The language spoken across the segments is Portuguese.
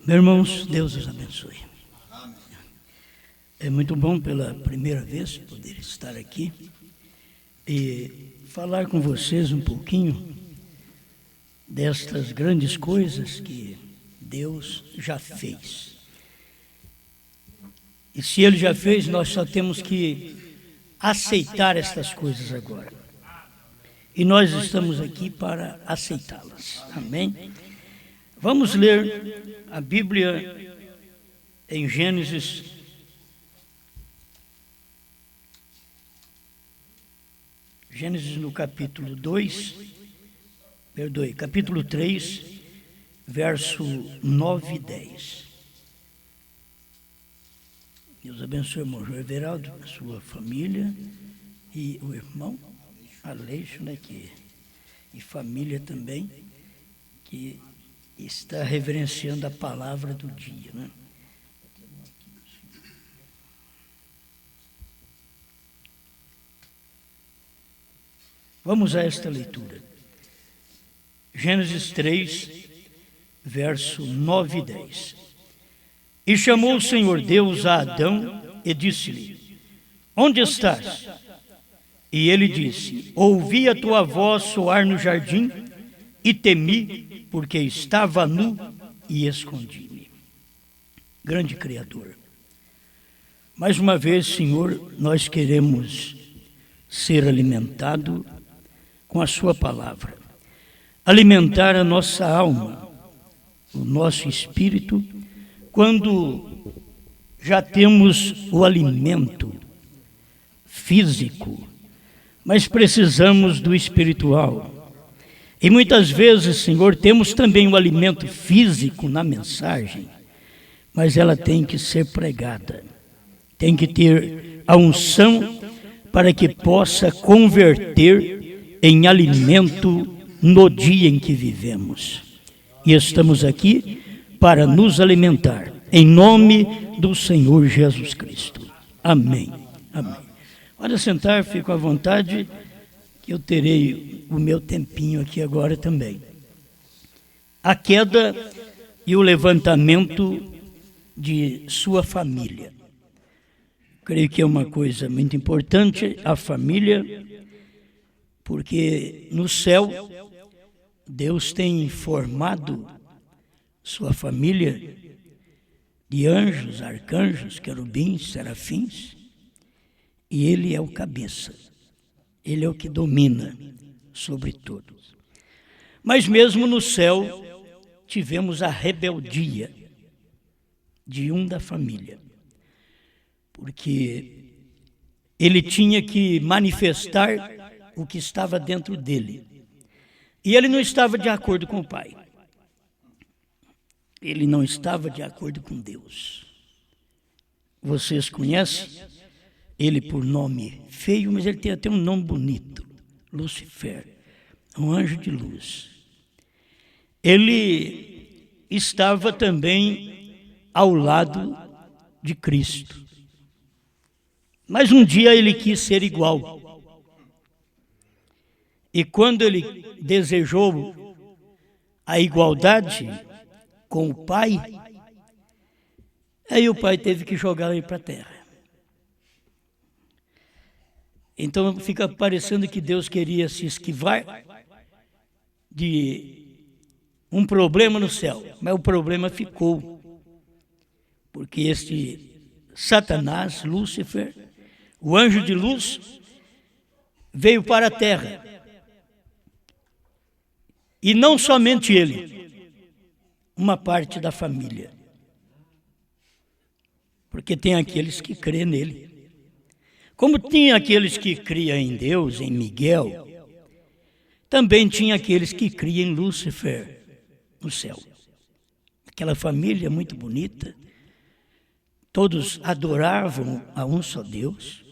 Meus irmãos, Deus os abençoe. É muito bom pela primeira vez poder estar aqui e falar com vocês um pouquinho destas grandes coisas que Deus já fez. E se Ele já fez, nós só temos que aceitar estas coisas agora. E nós estamos aqui para aceitá-las. Amém? Vamos ler a Bíblia em Gênesis. Gênesis no capítulo 3, verso 9 e 10. Deus abençoe o irmão João Everaldo, a sua família e o irmão Aleixo, né, e família também, que está reverenciando a palavra do dia, né? Vamos a esta leitura. Gênesis 3, verso 9 e 10. E chamou o Senhor Deus a Adão e disse-lhe: onde estás? E ele disse: ouvi a tua voz soar no jardim e temi, porque estava nu e escondi-me. Grande Criador, mais uma vez, Senhor, nós queremos ser alimentados com a sua palavra, alimentar a nossa alma, o nosso espírito, quando já temos o alimento físico, mas precisamos do espiritual. E muitas vezes, Senhor, temos também o alimento físico na mensagem, mas ela tem que ser pregada, tem que ter a unção para que possa converter em alimento no dia em que vivemos. E estamos aqui para nos alimentar, em nome do Senhor Jesus Cristo. Amém. Amém. Pode sentar, fico à vontade, que eu terei o meu tempinho aqui agora também. A queda e o levantamento de sua família. Creio que é uma coisa muito importante, a família, porque no céu Deus tem formado sua família de anjos, arcanjos, querubins, serafins, e Ele é o cabeça, Ele é o que domina sobre todos. Mas mesmo no céu tivemos a rebeldia de um da família, porque ele tinha que manifestar o que estava dentro dele. E ele não estava de acordo com o pai. Ele não estava de acordo com Deus. Vocês conhecem ele por nome feio, mas ele tem até um nome bonito. Lúcifer, um anjo de luz. Ele estava também ao lado de Cristo. Mas um dia ele quis ser igual. E quando ele desejou a igualdade com o Pai, aí o Pai teve que jogar ele para a terra. Então fica parecendo que Deus queria se esquivar de um problema no céu, mas o problema ficou, porque este Satanás, Lúcifer, o anjo de luz, veio para a terra. E não somente ele, uma parte da família. Porque tem aqueles que crêem nele. Como tinha aqueles que criam em Deus, em Miguel, também tinha aqueles que criam em Lúcifer no céu. Aquela família muito bonita, todos adoravam a um só Deus,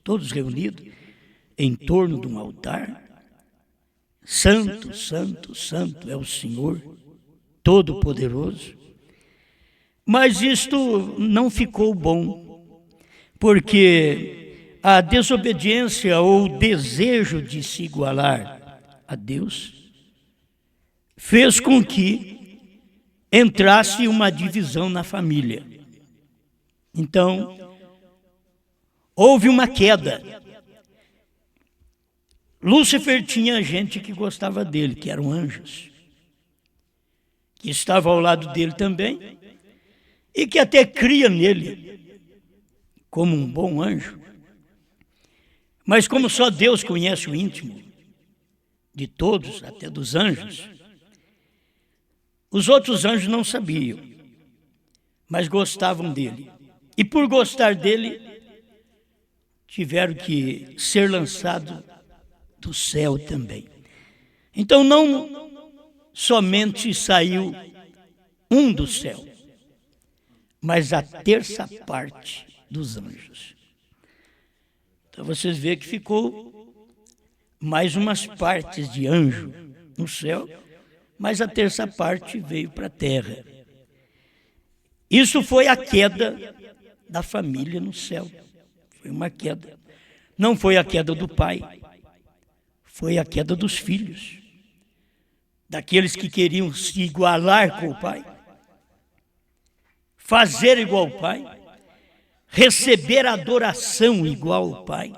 todos reunidos em torno de um altar. Santo, santo, santo é o Senhor Todo-Poderoso. Mas isto não ficou bom, porque a desobediência ou o desejo de se igualar a Deus fez com que entrasse uma divisão na família. Então, houve uma queda. Lúcifer tinha gente que gostava dele, que eram anjos, que estava ao lado dele também, e que até cria nele como um bom anjo. Mas como só Deus conhece o íntimo de todos, até dos anjos, os outros anjos não sabiam, mas gostavam dele. E por gostar dele, tiveram que ser lançados do céu também. Então não somente saiu um do céu, mas a terça parte dos anjos. Então vocês veem que ficou mais umas partes de anjo no céu, mas a terça parte veio para a terra. Isso foi a queda da família no céu. Foi uma queda. Não foi a queda do pai, foi a queda dos filhos, daqueles que queriam se igualar com o pai, fazer igual ao pai, receber adoração igual ao pai.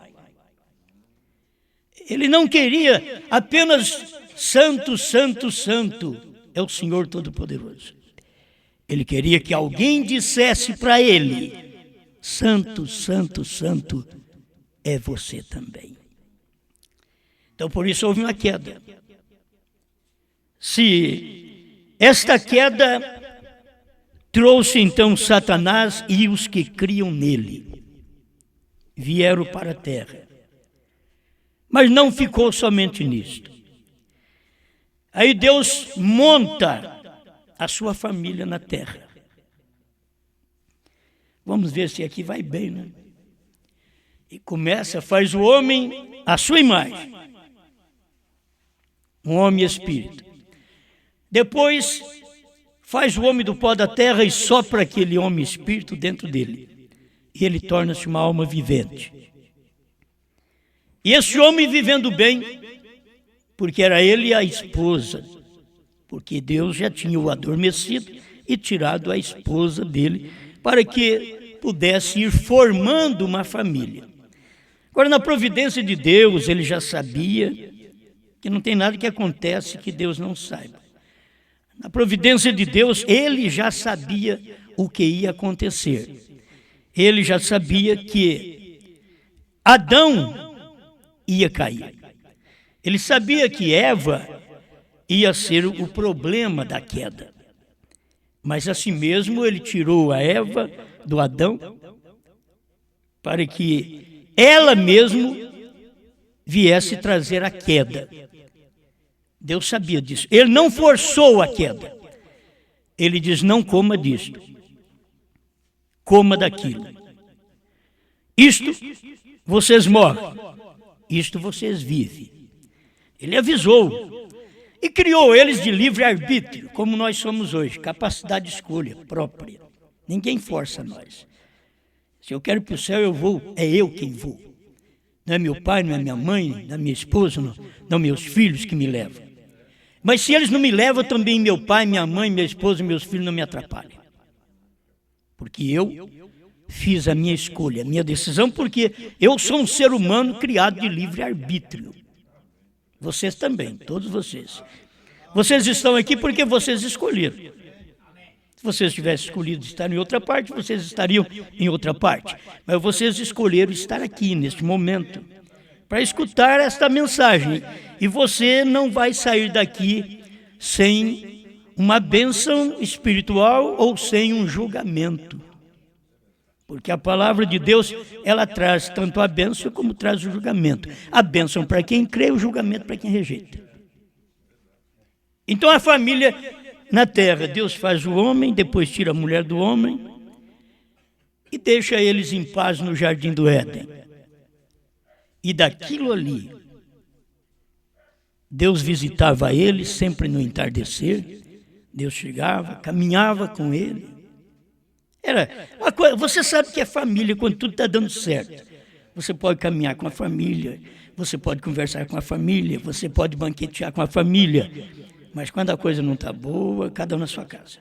Ele não queria apenas santo, santo, santo é o Senhor Todo-Poderoso. Ele queria que alguém dissesse para ele: santo, santo, santo é você também. Então por isso houve uma queda. Se esta queda trouxe então Satanás e os que criam nele, vieram para a terra. Mas não ficou somente nisto. Aí Deus monta a sua família na terra. Vamos ver se aqui vai bem, né? E começa, faz o homem à sua imagem. Um homem espírito. Depois faz o homem do pó da terra e sopra aquele homem espírito dentro dele. E ele torna-se uma alma vivente. E esse homem vivendo bem, porque era ele e a esposa, porque Deus já tinha o adormecido e tirado a esposa dele para que pudesse ir formando uma família. Agora, na providência de Deus, ele já sabia que não tem nada que acontece que Deus não saiba. Na providência de Deus, ele já sabia o que ia acontecer. Ele já sabia que Adão ia cair. Ele sabia que Eva ia ser o problema da queda. Mas assim mesmo ele tirou a Eva do Adão para que ela mesmo viesse trazer a queda. Deus sabia disso. Ele não forçou a queda. Ele diz: não coma disto, coma daquilo. Isto vocês morrem, isto vocês vivem. Ele avisou e criou eles de livre-arbítrio, como nós somos hoje, capacidade de escolha própria. Ninguém força nós. Se eu quero ir para o céu, eu vou, é eu quem vou. Não é meu pai, não é minha mãe, não é minha esposa, não meus filhos que me levam. Mas se eles não me levam, também meu pai, minha mãe, minha esposa e meus filhos não me atrapalham. Porque eu fiz a minha escolha, a minha decisão, porque eu sou um ser humano criado de livre-arbítrio. Vocês também, todos vocês. Vocês estão aqui porque vocês escolheram. Se vocês tivessem escolhido estar em outra parte, vocês estariam em outra parte. Mas vocês escolheram estar aqui, neste momento, para escutar esta mensagem. E você não vai sair daqui sem uma bênção espiritual ou sem um julgamento. Porque a palavra de Deus, ela traz tanto a bênção como traz o julgamento. A bênção para quem crê, o julgamento para quem rejeita. Então a família na terra, Deus faz o homem, depois tira a mulher do homem e deixa eles em paz no jardim do Éden. E daquilo ali, Deus visitava eles sempre no entardecer. Deus chegava, caminhava com ele. Você sabe que é família quando tudo está dando certo. Você pode caminhar com a família, você pode conversar com a família, você pode banquetear com a família. Mas quando a coisa não está boa, cada um na sua casa.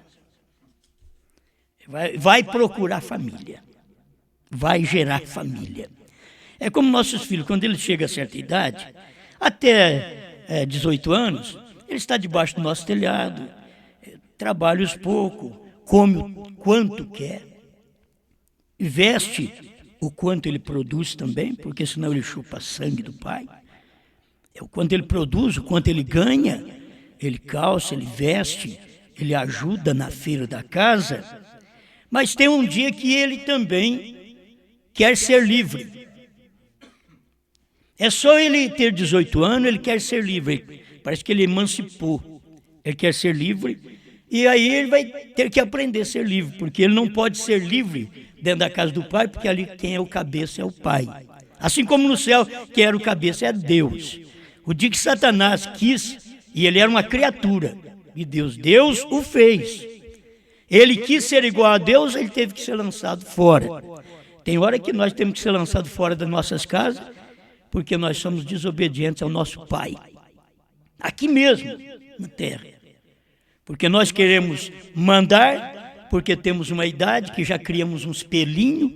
vai procurar família, vai gerar família. É como nossos filhos, quando eles chegam a certa idade, até 18 anos, ele está debaixo do nosso telhado, trabalha os pouco, come o quanto quer, veste o quanto ele produz também, porque senão ele chupa sangue do pai. É o quanto ele produz, o quanto ele ganha, ele calça, ele veste, ele ajuda na feira da casa, mas tem um dia que ele também quer ser livre. É só ele ter 18 anos, ele quer ser livre. Parece que ele emancipou. Ele quer ser livre. E aí ele vai ter que aprender a ser livre, porque ele não pode ser livre dentro da casa do pai, porque ali quem é o cabeça é o pai. Assim como no céu, quem era o cabeça é Deus. O dia que Satanás quis, e ele era uma criatura, e Deus o fez. Ele quis ser igual a Deus, ele teve que ser lançado fora. Tem hora que nós temos que ser lançados fora das nossas casas, porque nós somos desobedientes ao nosso Pai. Aqui mesmo, na terra. Porque nós queremos mandar, porque temos uma idade que já criamos uns pelinhos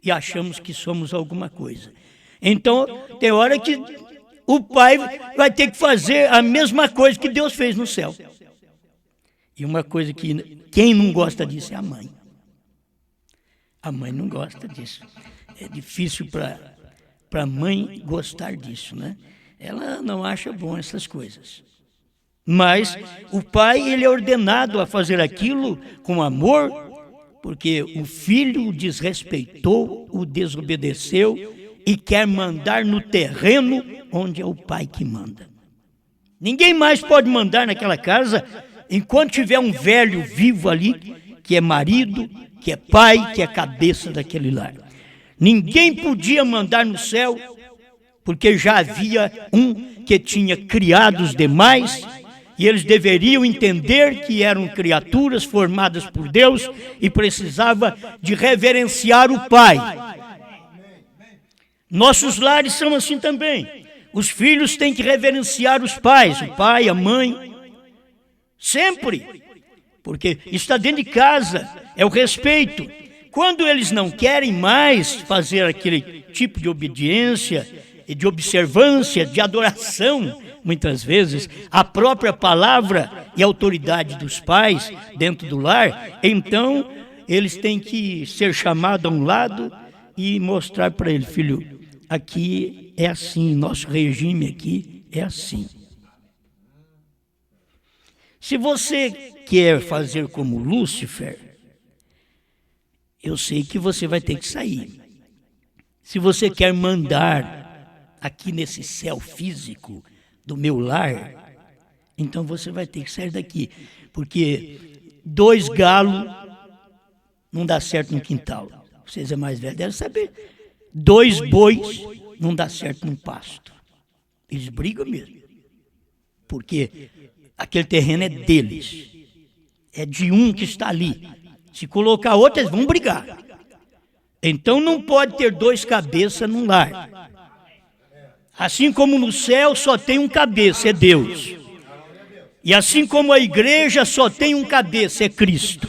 e achamos que somos alguma coisa. Então, tem hora que o pai vai ter que fazer a mesma coisa que Deus fez no céu. E uma coisa que quem não gosta disso é a mãe. A mãe não gosta disso. É difícil para a mãe gostar disso, né? Ela não acha bom essas coisas. Mas o pai, ele é ordenado a fazer aquilo com amor, porque o filho o desrespeitou, o desobedeceu e quer mandar no terreno onde é o pai que manda. Ninguém mais pode mandar naquela casa enquanto tiver um velho vivo ali, que é marido, que é pai, que é cabeça daquele lar. Ninguém podia mandar no céu, porque já havia um que tinha criado os demais, e eles deveriam entender que eram criaturas formadas por Deus e precisava de reverenciar o Pai. Nossos lares são assim também. Os filhos têm que reverenciar os pais, o pai, a mãe, sempre, porque está dentro de casa, é o respeito. Quando eles não querem mais fazer aquele tipo de obediência, de observância, de adoração, muitas vezes, a própria palavra e autoridade dos pais dentro do lar, então eles têm que ser chamados a um lado e mostrar para ele, filho, aqui é assim, nosso regime aqui é assim. Se você quer fazer como Lúcifer, eu sei que você vai ter que sair. Se você quer mandar aqui nesse céu físico do meu lar, então você vai ter que sair daqui, porque 2 galos não dá certo no quintal. Vocês é mais velho, devem saber. 2 bois não dá certo num pasto. Eles brigam mesmo, porque aquele terreno é deles, é de um que está ali. Se colocar outro, eles vão brigar. Então não pode ter 2 cabeças num lar. Assim como no céu só tem um cabeça, é Deus. E assim como a igreja só tem um cabeça, é Cristo.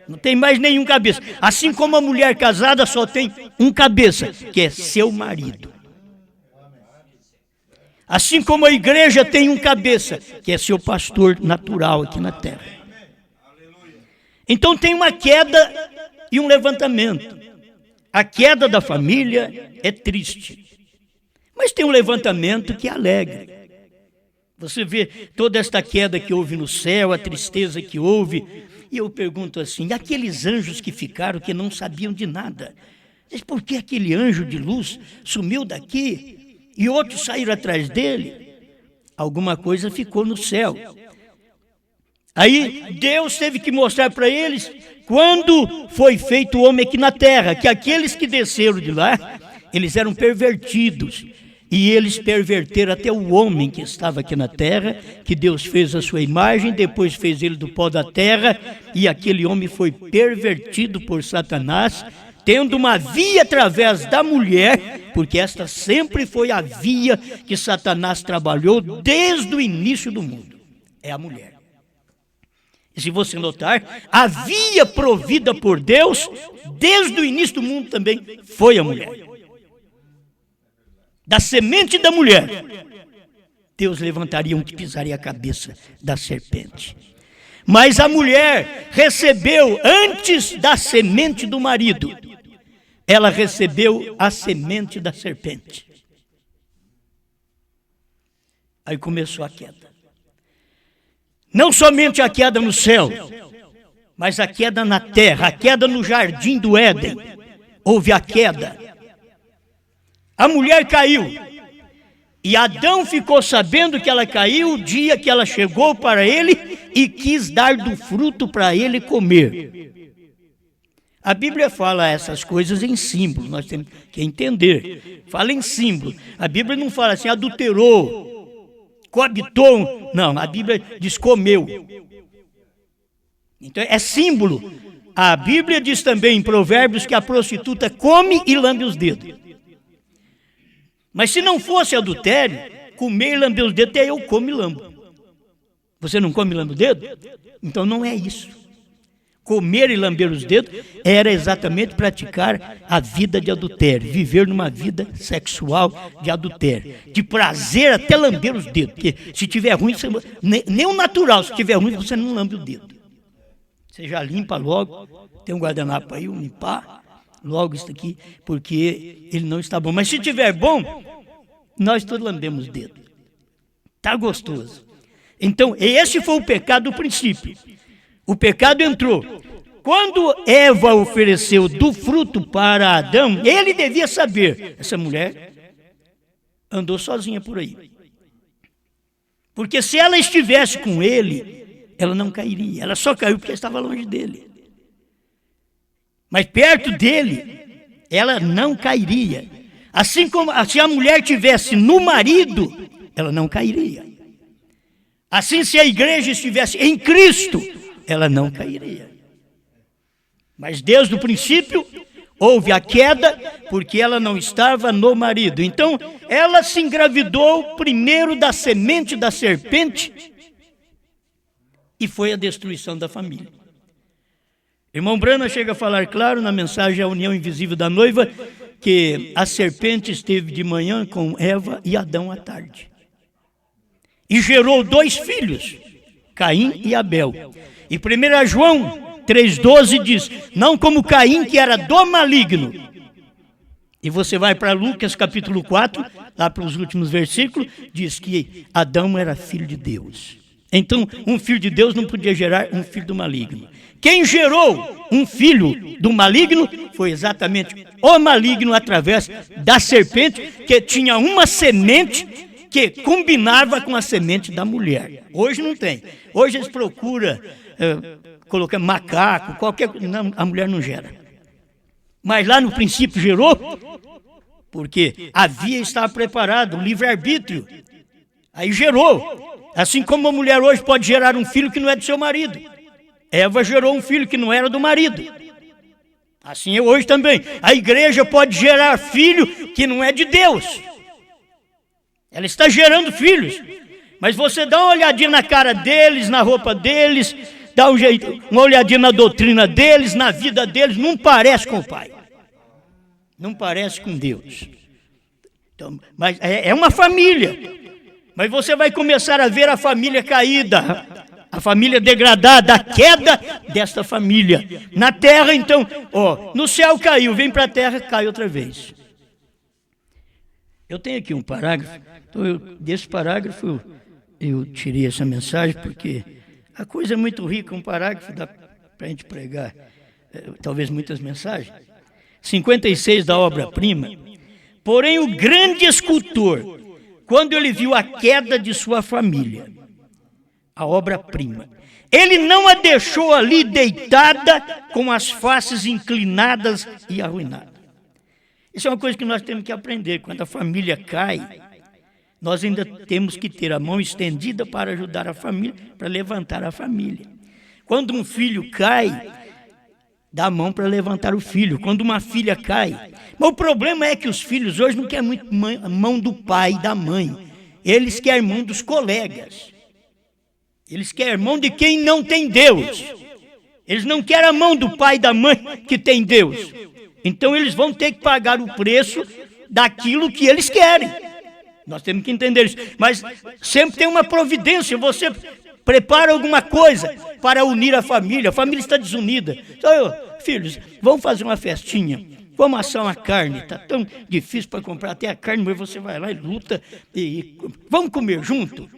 Não tem mais nenhum cabeça. Assim como a mulher casada só tem um cabeça, que é seu marido. Assim como a igreja tem um cabeça, que é seu pastor natural aqui na terra. Então tem uma queda e um levantamento. A queda da família é triste. Mas tem um levantamento que é alegre. Você vê toda esta queda que houve no céu, a tristeza que houve. E eu pergunto assim, e aqueles anjos que ficaram, que não sabiam de nada? Mas por que aquele anjo de luz sumiu daqui e outros saíram atrás dele? Alguma coisa ficou no céu. Aí Deus teve que mostrar para eles, quando foi feito o homem aqui na terra, que aqueles que desceram de lá, eles eram pervertidos. E eles perverteram até o homem que estava aqui na terra, que Deus fez a sua imagem, depois fez ele do pó da terra, e aquele homem foi pervertido por Satanás, tendo uma via através da mulher, porque esta sempre foi a via que Satanás trabalhou desde o início do mundo, é a mulher. se você notar, havia provida por Deus, desde o início do mundo também, foi a mulher. Da semente da mulher, Deus levantaria um que pisaria a cabeça da serpente. Mas a mulher recebeu, antes da semente do marido, ela recebeu a semente da serpente. Aí começou a queda. Não somente a queda no céu, mas a queda na terra, a queda no jardim do Éden. Houve a queda. A mulher caiu. E Adão ficou sabendo que ela caiu o dia que ela chegou para ele e quis dar do fruto para ele comer. A Bíblia fala essas coisas em símbolo, nós temos que entender. Fala em símbolo. A Bíblia não fala assim, adulterou, coabitou. Não, a Bíblia diz comeu. Então é símbolo. A Bíblia diz também em Provérbios que a prostituta come e lambe os dedos. Mas se não fosse adultério, comer e lamber os dedos, até eu como e lambo. Você não come e lambe o dedo? Então não é isso. Comer e lamber os dedos era exatamente praticar a vida de adultério, viver numa vida sexual de adultério, de prazer até lamber os dedos, porque se tiver ruim, você, nem o natural, se tiver ruim, você não lambe o dedo. Você já limpa logo, tem um guardanapo aí, limpar logo isso aqui, porque ele não está bom. Mas se tiver bom, nós todos lambemos o dedo. Está gostoso. Então, esse foi o pecado do princípio. O pecado entrou. Quando Eva ofereceu do fruto para Adão, ele devia saber. Essa mulher andou sozinha por aí. Porque se ela estivesse com ele, ela não cairia. Ela só caiu porque estava longe dele. Mas perto dele, ela não cairia. Assim como se a mulher estivesse no marido, ela não cairia. Assim, se a igreja estivesse em Cristo, ela não cairia. Mas desde o princípio, houve a queda, porque ela não estava no marido. Então, ela se engravidou primeiro da semente da serpente e foi a destruição da família. Irmão Brana chega a falar claro na mensagem A União Invisível da Noiva, que a serpente esteve de manhã com Eva e Adão à tarde. E gerou 2 filhos, Caim e Abel. E 1 João 3,12 diz, não como Caim, que era do maligno. E você vai para Lucas capítulo 4, lá para os últimos versículos, diz que Adão era filho de Deus. Então, um filho de Deus não podia gerar um filho do maligno. Quem gerou um filho do maligno foi exatamente o maligno através da serpente, que tinha uma semente que combinava com a semente da mulher. Hoje não tem. Hoje eles procuram colocar macaco, qualquer coisa. Não, a mulher não gera. Mas lá no princípio gerou, porque estava preparado o livre-arbítrio. Aí gerou. Assim como a mulher hoje pode gerar um filho que não é do seu marido. Eva gerou um filho que não era do marido. Assim é hoje também. A igreja pode gerar filho que não é de Deus. Ela está gerando filhos. Mas você dá uma olhadinha na cara deles, na roupa deles, dá uma olhadinha na doutrina deles, na vida deles, não parece com o Pai. Não parece com Deus. Então, mas é uma família. Mas você vai começar a ver a família caída, a família degradada, a queda desta família. Na terra, então, no céu caiu, vem para a terra, cai outra vez. Eu tenho aqui um parágrafo, então desse parágrafo eu tirei essa mensagem, porque a coisa é muito rica, um parágrafo dá para a gente pregar, talvez muitas mensagens. 56 da obra-prima. Porém, o grande escultor, quando ele viu a queda de sua família, a obra-prima, ele não a deixou ali deitada com as faces inclinadas e arruinadas. Isso é uma coisa que nós temos que aprender. Quando a família cai, nós ainda temos que ter a mão estendida para ajudar a família, para levantar a família. Quando um filho cai, dá a mão para levantar o filho. Quando uma filha cai. Mas o problema é que os filhos hoje não querem muito a mão do pai e da mãe. Eles querem a mão dos colegas. Eles querem a mão de quem não tem Deus. Eles não querem a mão do pai e da mãe que tem Deus. Então eles vão ter que pagar o preço daquilo que eles querem. Nós temos que entender isso. Mas sempre tem uma providência. Você prepara alguma coisa para unir a família está desunida. Então, filhos, vamos fazer uma festinha. Vamos assar uma carne. Está tão difícil para comprar até a carne, mas você vai lá e luta. Vamos comer junto?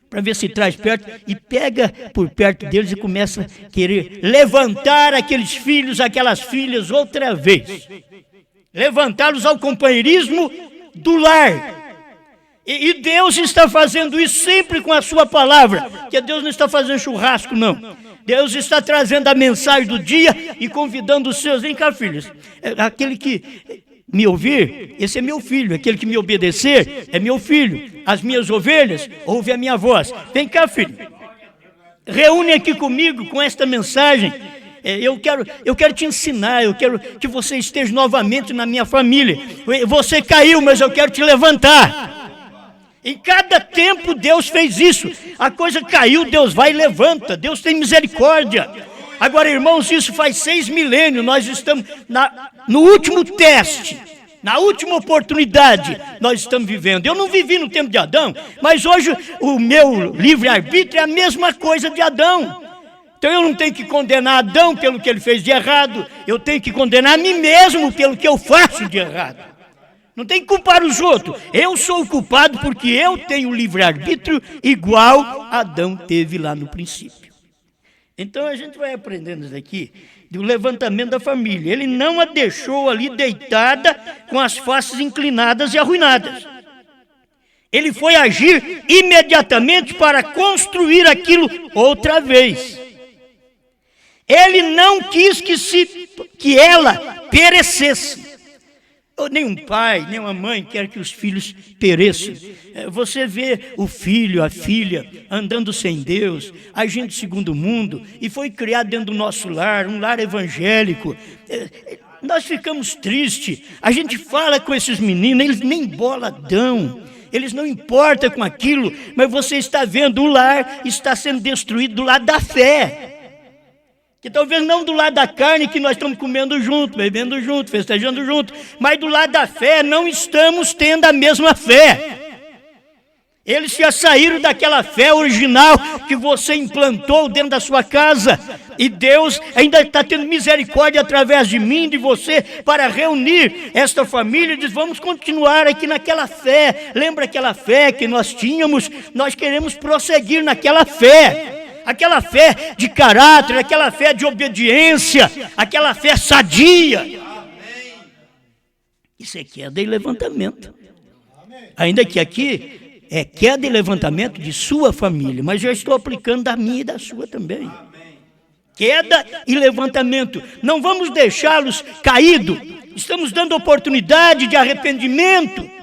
Para ver se traz perto, e pega por perto deles e começa a querer levantar aqueles filhos, aquelas filhas outra vez. Levantá-los ao companheirismo do lar. E Deus está fazendo isso sempre com a sua palavra, porque Deus não está fazendo churrasco, não. Deus está trazendo a mensagem do dia e convidando os seus. Vem cá, filhos, aquele que me ouvir, esse é meu filho. Aquele que me obedecer é meu filho. As minhas ovelhas ouvem a minha voz. Vem cá, filho, reúne aqui comigo com esta mensagem. Eu quero te ensinar, eu quero que você esteja novamente na minha família. Você caiu, mas eu quero te levantar. Em cada tempo Deus fez isso. A coisa caiu, Deus vai e levanta. Deus tem misericórdia. Agora, irmãos, isso faz 6 milênios. Nós estamos no último teste, na última oportunidade nós estamos vivendo. Eu não vivi no tempo de Adão, mas hoje o meu livre-arbítrio é a mesma coisa de Adão. Então eu não tenho que condenar Adão pelo que ele fez de errado. Eu tenho que condenar a mim mesmo pelo que eu faço de errado. Não tem que culpar os outros. Eu sou o culpado porque eu tenho livre-arbítrio igual Adão teve lá no princípio. Então a gente vai aprendendo isso aqui, do levantamento da família. Ele não a deixou ali deitada com as faces inclinadas e arruinadas. Ele foi agir imediatamente para construir aquilo outra vez. Ele não quis que ela perecesse. Nenhum pai, nenhuma mãe quer que os filhos pereçam. Você vê o filho, a filha, andando sem Deus, agindo segundo o mundo, e foi criado dentro do nosso lar, um lar evangélico. Nós ficamos tristes. A gente fala com esses meninos, eles nem bola dão. Eles não importam com aquilo, mas você está vendo o lar está sendo destruído do lado da fé. Que talvez não do lado da carne, que nós estamos comendo junto, bebendo junto, festejando junto, mas do lado da fé não estamos tendo a mesma fé. Eles já saíram daquela fé original que você implantou dentro da sua casa, e Deus ainda está tendo misericórdia através de mim, de você, para reunir esta família e diz, vamos continuar aqui naquela fé. Lembra aquela fé que nós tínhamos? Nós queremos prosseguir naquela fé. Aquela fé de caráter, aquela fé de obediência, aquela fé sadia. Isso é queda e levantamento. Ainda que aqui é queda e levantamento de sua família, mas já estou aplicando da minha e da sua também. Queda e levantamento. Não vamos deixá-los caídos. Estamos dando oportunidade de arrependimento.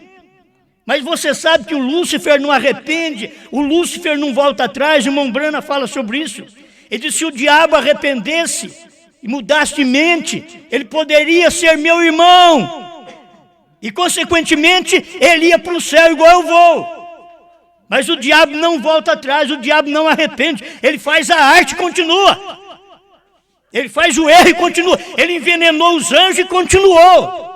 Mas você sabe que o Lúcifer não arrepende, o Lúcifer não volta atrás. O irmão Brana fala sobre isso. Ele diz, se o diabo arrependesse e mudasse de mente, ele poderia ser meu irmão. E consequentemente, ele ia para o céu igual eu vou. Mas o diabo não volta atrás, o diabo não arrepende. Ele faz a arte e continua. Ele faz o erro e continua. Ele envenenou os anjos e continuou.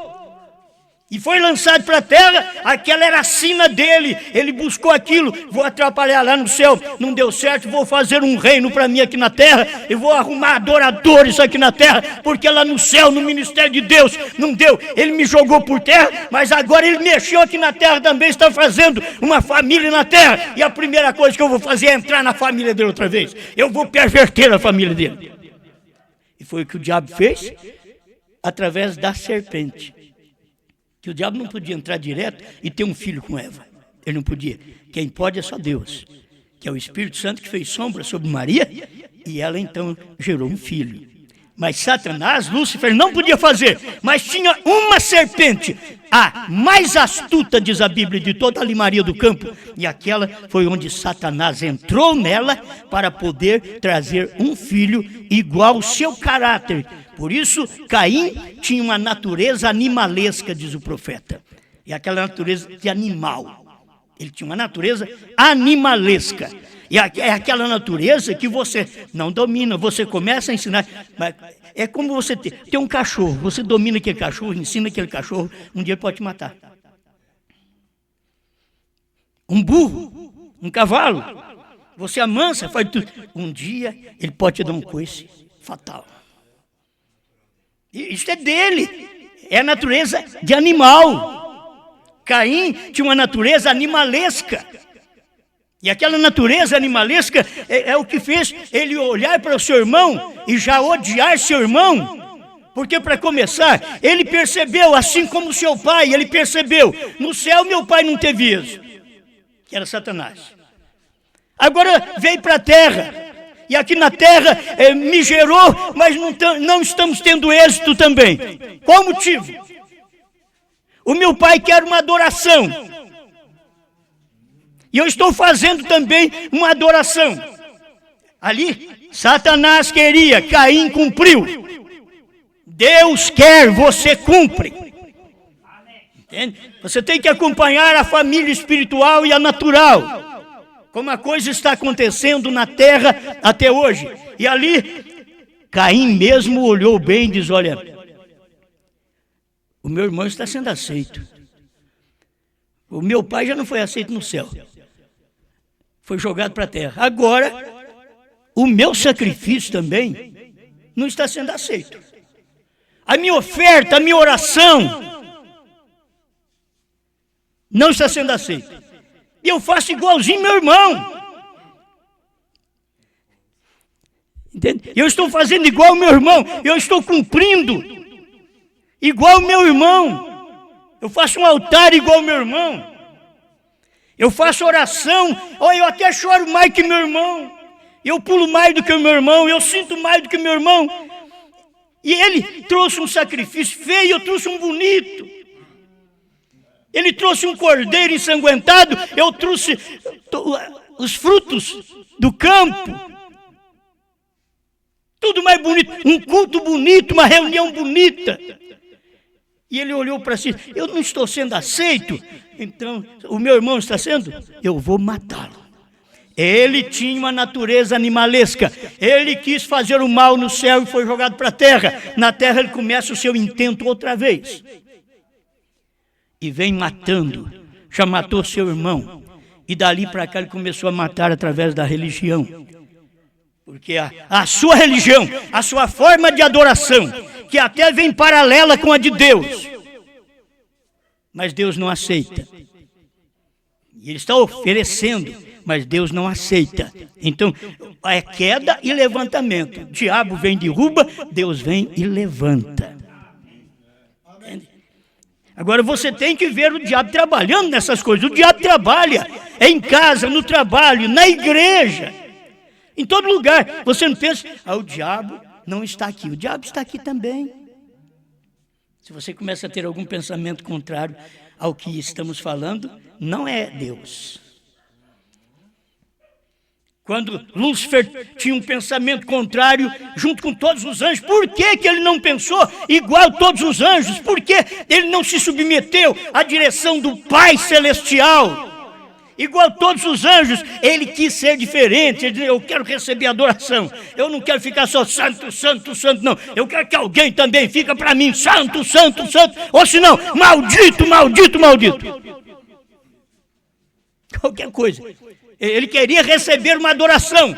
E foi lançado para a terra, aquela era a sina dele. Ele buscou aquilo, vou atrapalhar lá no céu, não deu certo, vou fazer um reino para mim aqui na terra, eu vou arrumar adoradores aqui na terra, porque lá no céu, no ministério de Deus, não deu. Ele me jogou por terra, mas agora ele mexeu aqui na terra também, está fazendo uma família na terra, e a primeira coisa que eu vou fazer é entrar na família dele outra vez. Eu vou perverter a família dele. E foi o que o diabo fez, através da serpente. Que o diabo não podia entrar direto e ter um filho com Eva. Ele não podia. Quem pode é só Deus, que é o Espírito Santo que fez sombra sobre Maria, e ela então gerou um filho. Mas Satanás, Lúcifer, não podia fazer, mas tinha uma serpente, a mais astuta, diz a Bíblia, de toda a limaria do campo, e aquela foi onde Satanás entrou nela para poder trazer um filho igual ao seu caráter. Por isso, Caim tinha uma natureza animalesca, diz o profeta. E aquela natureza de animal. Ele tinha uma natureza animalesca. E é aquela natureza que você não domina, você começa a ensinar. Mas é como você tem um cachorro, você domina aquele cachorro, ensina aquele cachorro, um dia ele pode te matar. Um burro, um cavalo, você amansa, faz tudo. Um dia ele pode te dar um coice fatal. Isso é dele, é a natureza de animal. Caim tinha uma natureza animalesca. E aquela natureza animalesca é o que fez ele olhar para o seu irmão e já odiar seu irmão. Porque, para começar, ele percebeu, assim como seu pai, ele percebeu, no céu meu pai não teve êxito, que era Satanás. Agora veio para a terra, e aqui na terra me gerou, mas não estamos tendo êxito também. Qual o motivo? O meu pai quer uma adoração. E eu estou fazendo também uma adoração. Ali, Satanás queria, Caim cumpriu. Deus quer, você cumpre. Entende? Você tem que acompanhar a família espiritual e a natural. Como a coisa está acontecendo na terra até hoje. E ali, Caim mesmo olhou bem e diz, olha, o meu irmão está sendo aceito. O meu pai já não foi aceito no céu. Foi jogado para a terra. Agora, o meu sacrifício também não está sendo aceito. A minha oferta, a minha oração não está sendo aceita. E eu faço igualzinho meu irmão. Entende? Eu estou fazendo igual meu irmão. Eu estou cumprindo igual meu irmão. Eu faço um altar igual meu irmão. Eu faço oração, eu até choro mais que meu irmão. Eu pulo mais do que o meu irmão, eu sinto mais do que meu irmão. E ele trouxe um sacrifício feio, eu trouxe um bonito. Ele trouxe um cordeiro ensanguentado, eu trouxe os frutos do campo. Tudo mais bonito, um culto bonito, uma reunião bonita. E ele olhou para si, eu não estou sendo aceito, então o meu irmão está sendo, eu vou matá-lo. Ele tinha uma natureza animalesca, ele quis fazer o mal no céu e foi jogado para a terra. Na terra ele começa o seu intento outra vez. E vem matando, já matou seu irmão. E dali para cá ele começou a matar através da religião. Porque a sua religião, a sua forma de adoração, que até vem paralela com a de Deus, mas Deus não aceita. E ele está oferecendo, mas Deus não aceita. Então, é queda e levantamento. O diabo vem e derruba, Deus vem e levanta. Entende? Agora você tem que ver o diabo trabalhando nessas coisas. O diabo trabalha em casa, no trabalho, na igreja, em todo lugar. Você não pensa, o diabo não está aqui. O diabo está aqui também. Se você começa a ter algum pensamento contrário ao que estamos falando, não é Deus. Quando Lúcifer tinha um pensamento contrário junto com todos os anjos, por que ele não pensou igual todos os anjos? Por que ele não se submeteu à direção do Pai Celestial? Igual todos os anjos, ele quis ser diferente. Ele disse, eu quero receber adoração. Eu não quero ficar só santo, santo, santo, não. Eu quero que alguém também fique para mim, santo, santo, santo. Ou senão, maldito, maldito, maldito. Qualquer coisa. Ele queria receber uma adoração,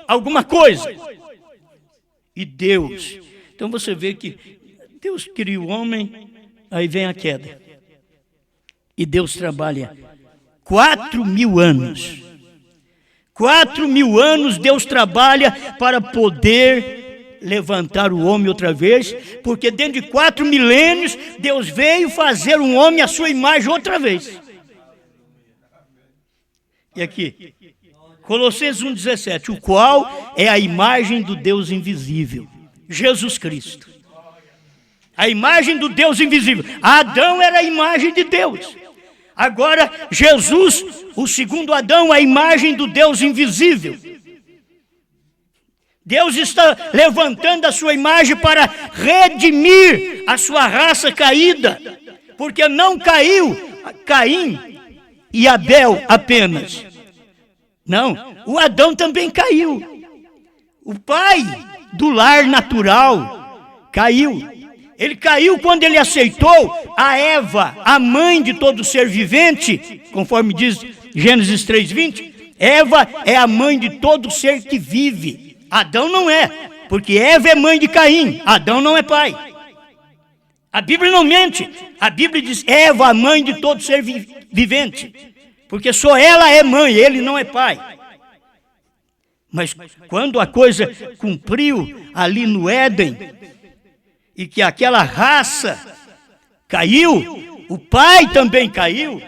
alguma coisa. E Deus. Então você vê que Deus cria o homem, aí vem a queda. E Deus trabalha 4.000 anos. 4.000 anos Deus trabalha para poder levantar o homem outra vez, porque dentro de 4 milênios Deus veio fazer um homem à sua imagem outra vez. E aqui, Colossenses 1,17, o qual é a imagem do Deus invisível, Jesus Cristo. A imagem do Deus invisível. Adão era a imagem de Deus. Agora, Jesus, o segundo Adão, a imagem do Deus invisível. Deus está levantando a sua imagem para redimir a sua raça caída, porque não caiu Caim e Abel apenas, Não, o Adão também caiu. O pai do lar natural caiu. Ele caiu quando ele aceitou a Eva, a mãe de todo ser vivente, conforme diz Gênesis 3:20. Eva é a mãe de todo ser que vive. Adão não é, porque Eva é mãe de Caim, Adão não é pai. A Bíblia não mente. A Bíblia diz Eva, a mãe de todo ser vivente, porque só ela é mãe, ele não é pai. Mas quando a coisa cumpriu ali no Éden, e que aquela raça caiu, o pai também caiu,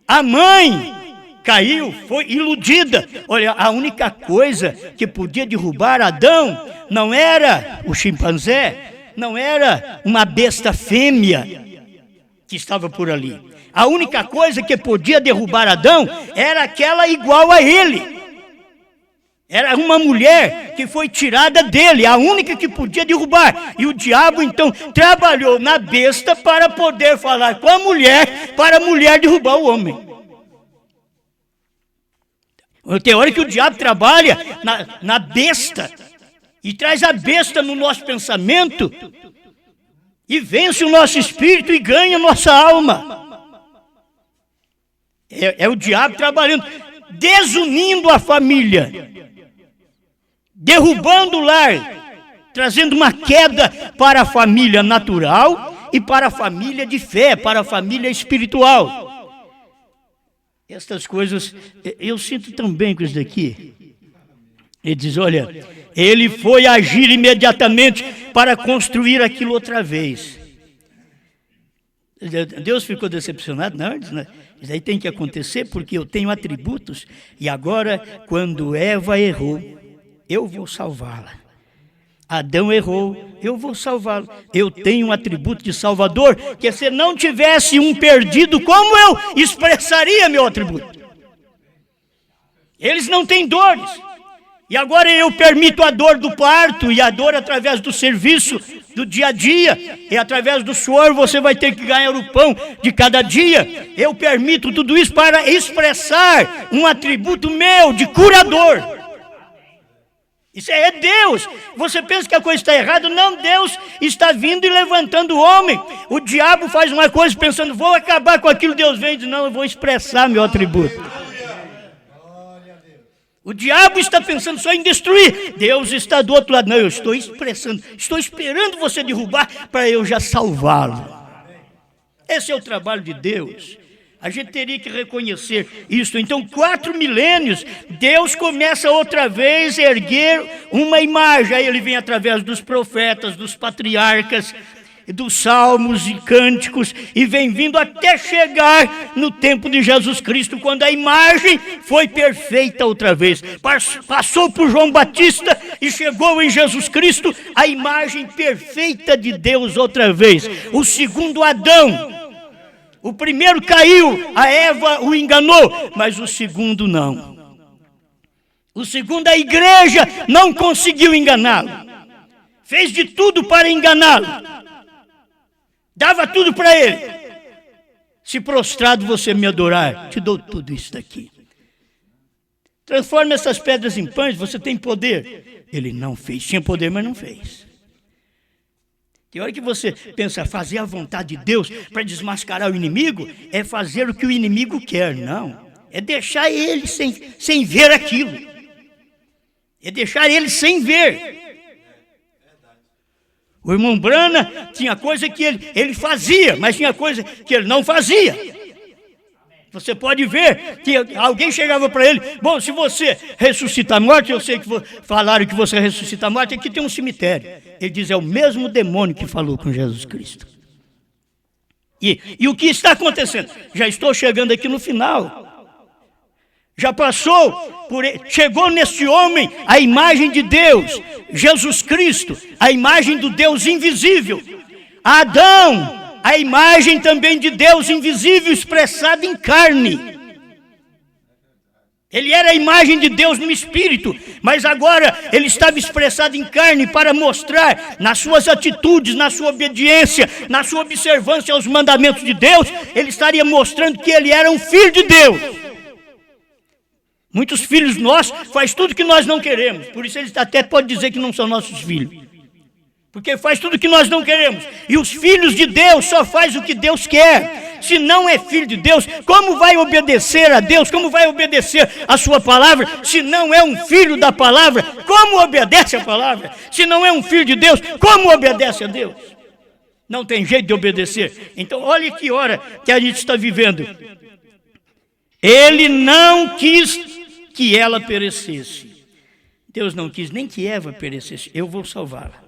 a mãe caiu, foi iludida. Olha, a única coisa que podia derrubar Adão não era o chimpanzé, não era uma besta fêmea que estava por ali. A única coisa que podia derrubar Adão era aquela igual a ele. Era uma mulher que foi tirada dele, a única que podia derrubar. E o diabo então trabalhou na besta para poder falar com a mulher, para a mulher derrubar o homem. Tem hora que o diabo trabalha na besta e traz a besta no nosso pensamento e vence o nosso espírito e ganha a nossa alma. É o diabo trabalhando, desunindo a família, derrubando o lar, trazendo uma queda para a família natural e para a família de fé, para a família espiritual. Estas coisas, eu sinto tão bem com isso daqui. Ele diz, olha, ele foi agir imediatamente para construir aquilo outra vez. Deus ficou decepcionado? Não, isso aí tem que acontecer porque eu tenho atributos e agora, quando Eva errou, eu vou salvá-la. Adão errou, eu vou salvá-lo. Eu tenho um atributo de salvador, que se não tivesse um perdido, como eu expressaria meu atributo? Eles não têm dores. E agora eu permito a dor do parto e a dor através do serviço do dia a dia. E através do suor você vai ter que ganhar o pão de cada dia. Eu permito tudo isso para expressar um atributo meu de curador. Isso é Deus. Você pensa que a coisa está errada? Não, Deus está vindo e levantando o homem. O diabo faz uma coisa pensando, vou acabar com aquilo. Deus vem e diz, não, eu vou expressar meu atributo. O diabo está pensando só em destruir. Deus está do outro lado. Não, eu estou expressando, estou esperando você derrubar para eu já salvá-lo. Esse é o trabalho de Deus. A gente teria que reconhecer isso. Então, 4 milênios, Deus começa outra vez a erguer uma imagem. Aí ele vem através dos profetas, dos patriarcas, dos salmos e cânticos, e vem vindo até chegar no tempo de Jesus Cristo, quando a imagem foi perfeita outra vez. Passou por João Batista e chegou em Jesus Cristo, a imagem perfeita de Deus outra vez. O segundo Adão. O primeiro caiu, a Eva o enganou, mas o segundo não. O segundo, a igreja não conseguiu enganá-lo. Fez de tudo para enganá-lo. Dava tudo para ele. Se prostrado você me adorar, te dou tudo isso daqui. Transforma essas pedras em pães, você tem poder. Ele não fez, tinha poder, mas não fez. Tem hora que você pensa, fazer a vontade de Deus para desmascarar o inimigo, é fazer o que o inimigo quer. Não, é deixar ele sem ver aquilo. É deixar ele sem ver. O irmão Brana tinha coisa que ele fazia, mas tinha coisa que ele não fazia. Você pode ver que alguém chegava para ele, bom, se você ressuscita a morte, eu sei que falaram que você ressuscita a morte, aqui tem um cemitério. Ele diz, é o mesmo demônio que falou com Jesus Cristo. E o que está acontecendo? Já estou chegando aqui no final. Já passou, chegou neste homem a imagem de Deus, Jesus Cristo, a imagem do Deus invisível. Adão, a imagem também de Deus invisível expressada em carne. Ele era a imagem de Deus no espírito, mas agora ele estava expressado em carne para mostrar nas suas atitudes, na sua obediência, na sua observância aos mandamentos de Deus, ele estaria mostrando que ele era um filho de Deus. Muitos filhos nossos faz tudo que nós não queremos. Por isso eles até podem dizer que não são nossos filhos. Porque faz tudo que nós não queremos. E os filhos de Deus só faz o que Deus quer. Se não é filho de Deus, como vai obedecer a Deus? Como vai obedecer a sua palavra? Se não é um filho da palavra, como obedece a palavra? Se não é um filho de Deus, como obedece a Deus? Não tem jeito de obedecer. Então olhe que hora que a gente está vivendo. Ele não quis que ela perecesse. Deus não quis nem que Eva perecesse. Eu vou salvá-la.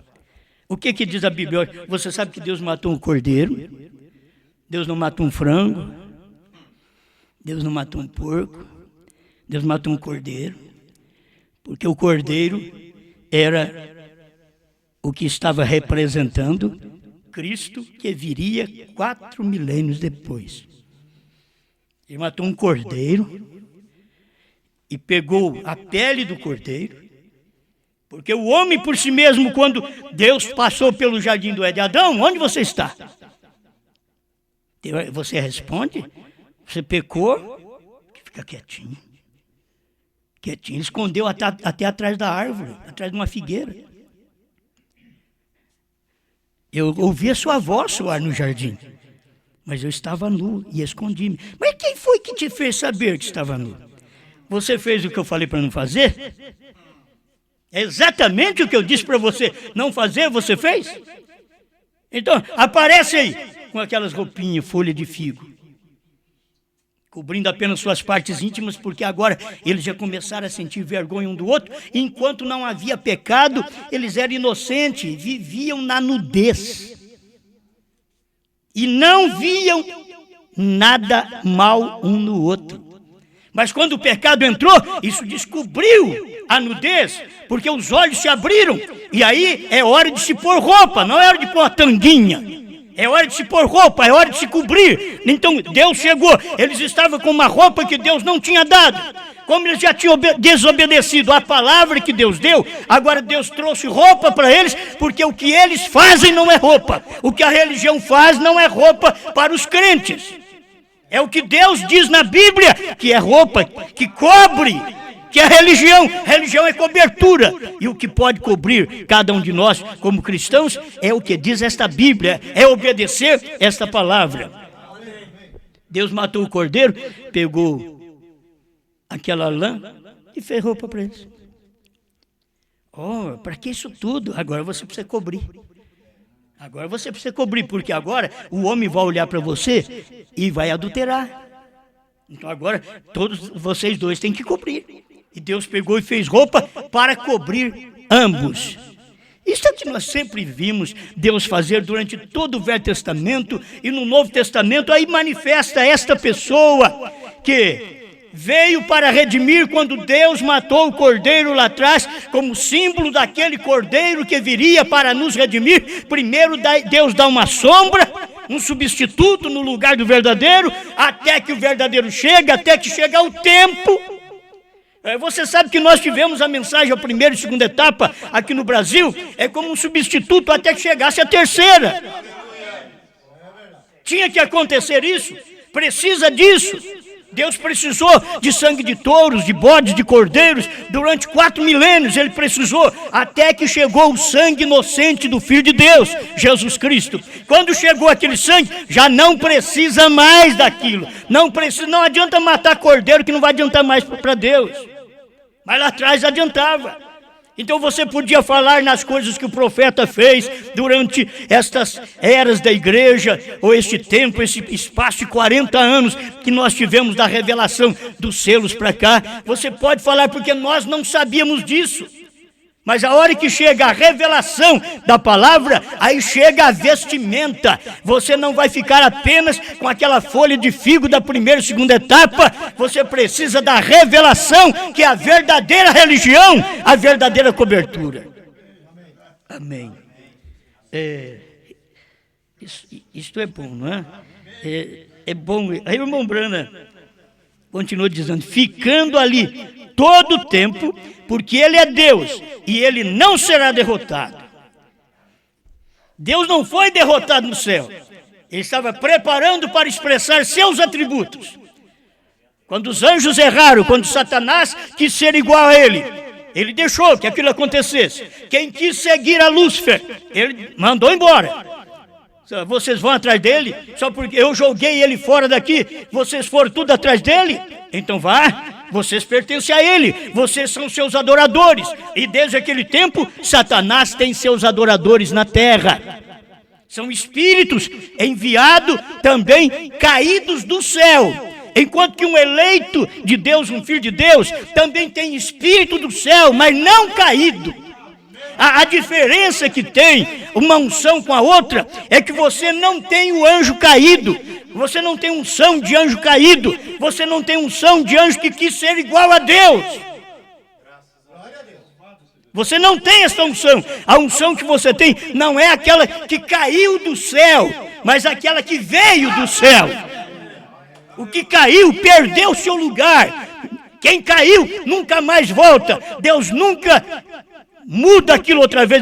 O que diz a Bíblia? Você sabe que Deus matou um cordeiro? Deus não matou um frango? Deus não matou um porco? Deus matou um cordeiro? Porque o cordeiro era o que estava representando Cristo, que viria 4 milênios depois. Ele matou um cordeiro e pegou a pele do cordeiro, porque o homem por si mesmo, quando Deus passou pelo jardim do Éden, Adão, onde você está? Você responde, você pecou, fica quietinho. Quietinho, ele escondeu até atrás da árvore, atrás de uma figueira. Eu ouvi a sua voz soar no jardim, mas eu estava nu e escondi-me. Mas quem foi que te fez saber que estava nu? Você fez o que eu falei para não fazer? É exatamente o que eu disse para você não fazer, você fez? Então, aparece aí com aquelas roupinhas, folha de figo, cobrindo apenas suas partes íntimas, porque agora eles já começaram a sentir vergonha um do outro. Enquanto não havia pecado, eles eram inocentes, viviam na nudez e não viam nada mal um no outro. Mas quando o pecado entrou, isso descobriu a nudez, porque os olhos se abriram, e aí é hora de se pôr roupa, não é hora de pôr uma tanguinha, é hora de se pôr roupa, é hora de se cobrir. Então Deus chegou, eles estavam com uma roupa que Deus não tinha dado, como eles já tinham desobedecido a palavra que Deus deu, agora Deus trouxe roupa para eles, porque o que eles fazem não é roupa, o que a religião faz não é roupa para os crentes. É o que Deus diz na Bíblia, que é roupa, que cobre, que é religião. Religião é cobertura. E o que pode cobrir cada um de nós como cristãos é o que diz esta Bíblia, é obedecer esta palavra. Deus matou o cordeiro, pegou aquela lã e fez roupa para eles. Oh, para que isso tudo? Agora você precisa cobrir. Agora você precisa cobrir, porque agora o homem vai olhar para você e vai adulterar. Então agora todos vocês dois têm que cobrir. E Deus pegou e fez roupa para cobrir ambos. Isso é o que nós sempre vimos Deus fazer durante todo o Velho Testamento, e no Novo Testamento aí manifesta esta pessoa que veio para redimir quando Deus matou o cordeiro lá atrás, como símbolo daquele cordeiro que viria para nos redimir. Primeiro Deus dá uma sombra, um substituto no lugar do verdadeiro, até que o verdadeiro chega, até que chega o tempo. Você sabe que nós tivemos a mensagem, a primeira e segunda etapa aqui no Brasil, é como um substituto até que chegasse a terceira. Tinha que acontecer isso, precisa disso. Deus precisou de sangue de touros, de bodes, de cordeiros, durante 4 milênios ele precisou, até que chegou o sangue inocente do Filho de Deus, Jesus Cristo. Quando chegou aquele sangue, já não precisa mais daquilo, não adianta matar cordeiro, que não vai adiantar mais para Deus, mas lá atrás adiantava. Então você podia falar nas coisas que o profeta fez durante estas eras da igreja, ou este tempo, esse espaço de 40 anos que nós tivemos da revelação dos selos para cá. Você pode falar porque nós não sabíamos disso. Mas a hora que chega a revelação da palavra, aí chega a vestimenta. Você não vai ficar apenas com aquela folha de figo da primeira e segunda etapa. Você precisa da revelação, que é a verdadeira religião, a verdadeira cobertura. Amém. Isto é bom, não é? É bom. Aí o irmão Brana continua dizendo, ficando ali todo o tempo, porque ele é Deus e ele não será derrotado. Deus não foi derrotado no céu. Ele estava preparando para expressar seus atributos. Quando os anjos erraram, quando Satanás quis ser igual a ele deixou que aquilo acontecesse. Quem quis seguir a Lúcifer, ele mandou embora. Vocês vão atrás dele, só porque eu joguei ele fora daqui, vocês foram tudo atrás dele? Então vá, vocês pertencem a ele, vocês são seus adoradores. E desde aquele tempo, Satanás tem seus adoradores na terra. São espíritos enviados também caídos do céu. Enquanto que um eleito de Deus, um filho de Deus, também tem espírito do céu, mas não caído. A diferença que tem uma unção com a outra é que você não tem o anjo caído, você não tem unção de anjo caído, você não tem unção de anjo que quis ser igual a Deus. Você não tem essa unção. A unção que você tem não é aquela que caiu do céu, mas aquela que veio do céu. O que caiu perdeu seu lugar. Quem caiu nunca mais volta. Deus nunca muda aquilo outra vez.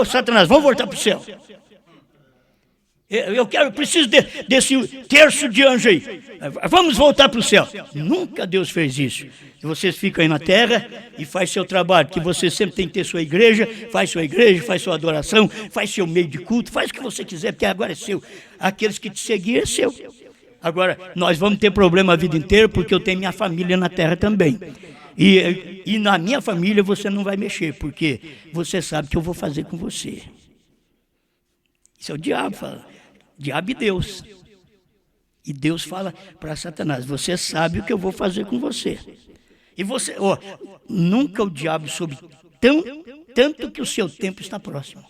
Satanás, vamos voltar para o céu. Eu preciso desse terço de anjo aí. Vamos voltar para o céu. Nunca Deus fez isso. Vocês ficam aí na terra e faz seu trabalho, que você sempre tem que ter sua igreja, faz sua adoração, faz seu meio de culto, faz o que você quiser, porque agora é seu. Aqueles que te seguirem é seu. Agora, nós vamos ter problema a vida inteira, porque eu tenho minha família na terra também. E na minha família você não vai mexer, porque você sabe o que eu vou fazer com você. Isso é o diabo, fala. Diabo e Deus. E Deus fala para Satanás, você sabe o que eu vou fazer com você. E você, nunca o diabo soube tanto que o seu tempo está próximo.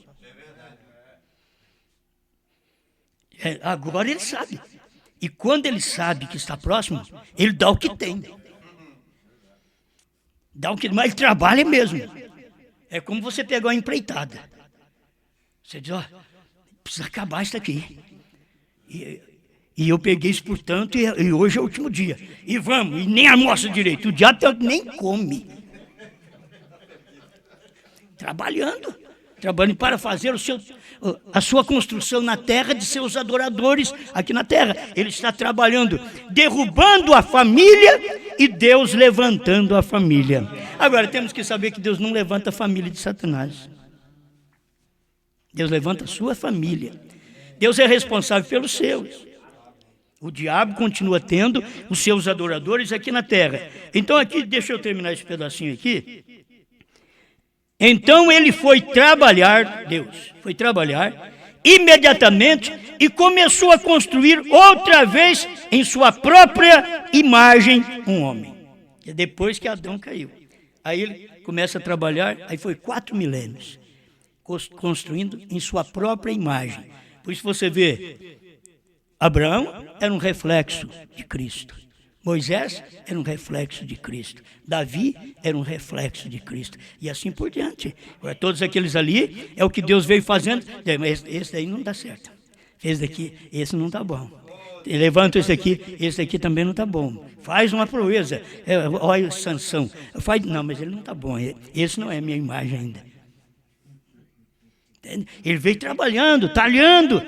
Agora ele sabe. E quando ele sabe que está próximo, ele dá o que tem. Mas ele trabalha mesmo. É como você pegar uma empreitada. Você diz, precisa acabar isso aqui. E eu peguei isso por tanto, e hoje é o último dia. E vamos, e nem almoça direito. O diabo nem come. Trabalhando para fazer a sua construção na terra de seus adoradores aqui na terra. Ele está trabalhando, derrubando a família e Deus levantando a família. Agora, temos que saber que Deus não levanta a família de Satanás. Deus levanta a sua família. Deus é responsável pelos seus. O diabo continua tendo os seus adoradores aqui na terra. Então aqui, deixa eu terminar esse pedacinho aqui. Então ele foi trabalhar, Deus foi trabalhar imediatamente e começou a construir outra vez em sua própria imagem um homem. E depois que Adão caiu. Aí ele começa a trabalhar, aí foi 4 milênios, construindo em sua própria imagem. Por isso você vê, Abraão era um reflexo de Cristo. Moisés era um reflexo de Cristo. Davi era um reflexo de Cristo. E assim por diante. Todos aqueles ali é o que Deus veio fazendo. Mas esse daí não dá certo. Esse daqui, esse não está bom. Levanta esse aqui também não está bom. Faz uma proeza. Olha Sansão. Não, mas ele não está bom. Esse não é a minha imagem ainda. Ele veio trabalhando, talhando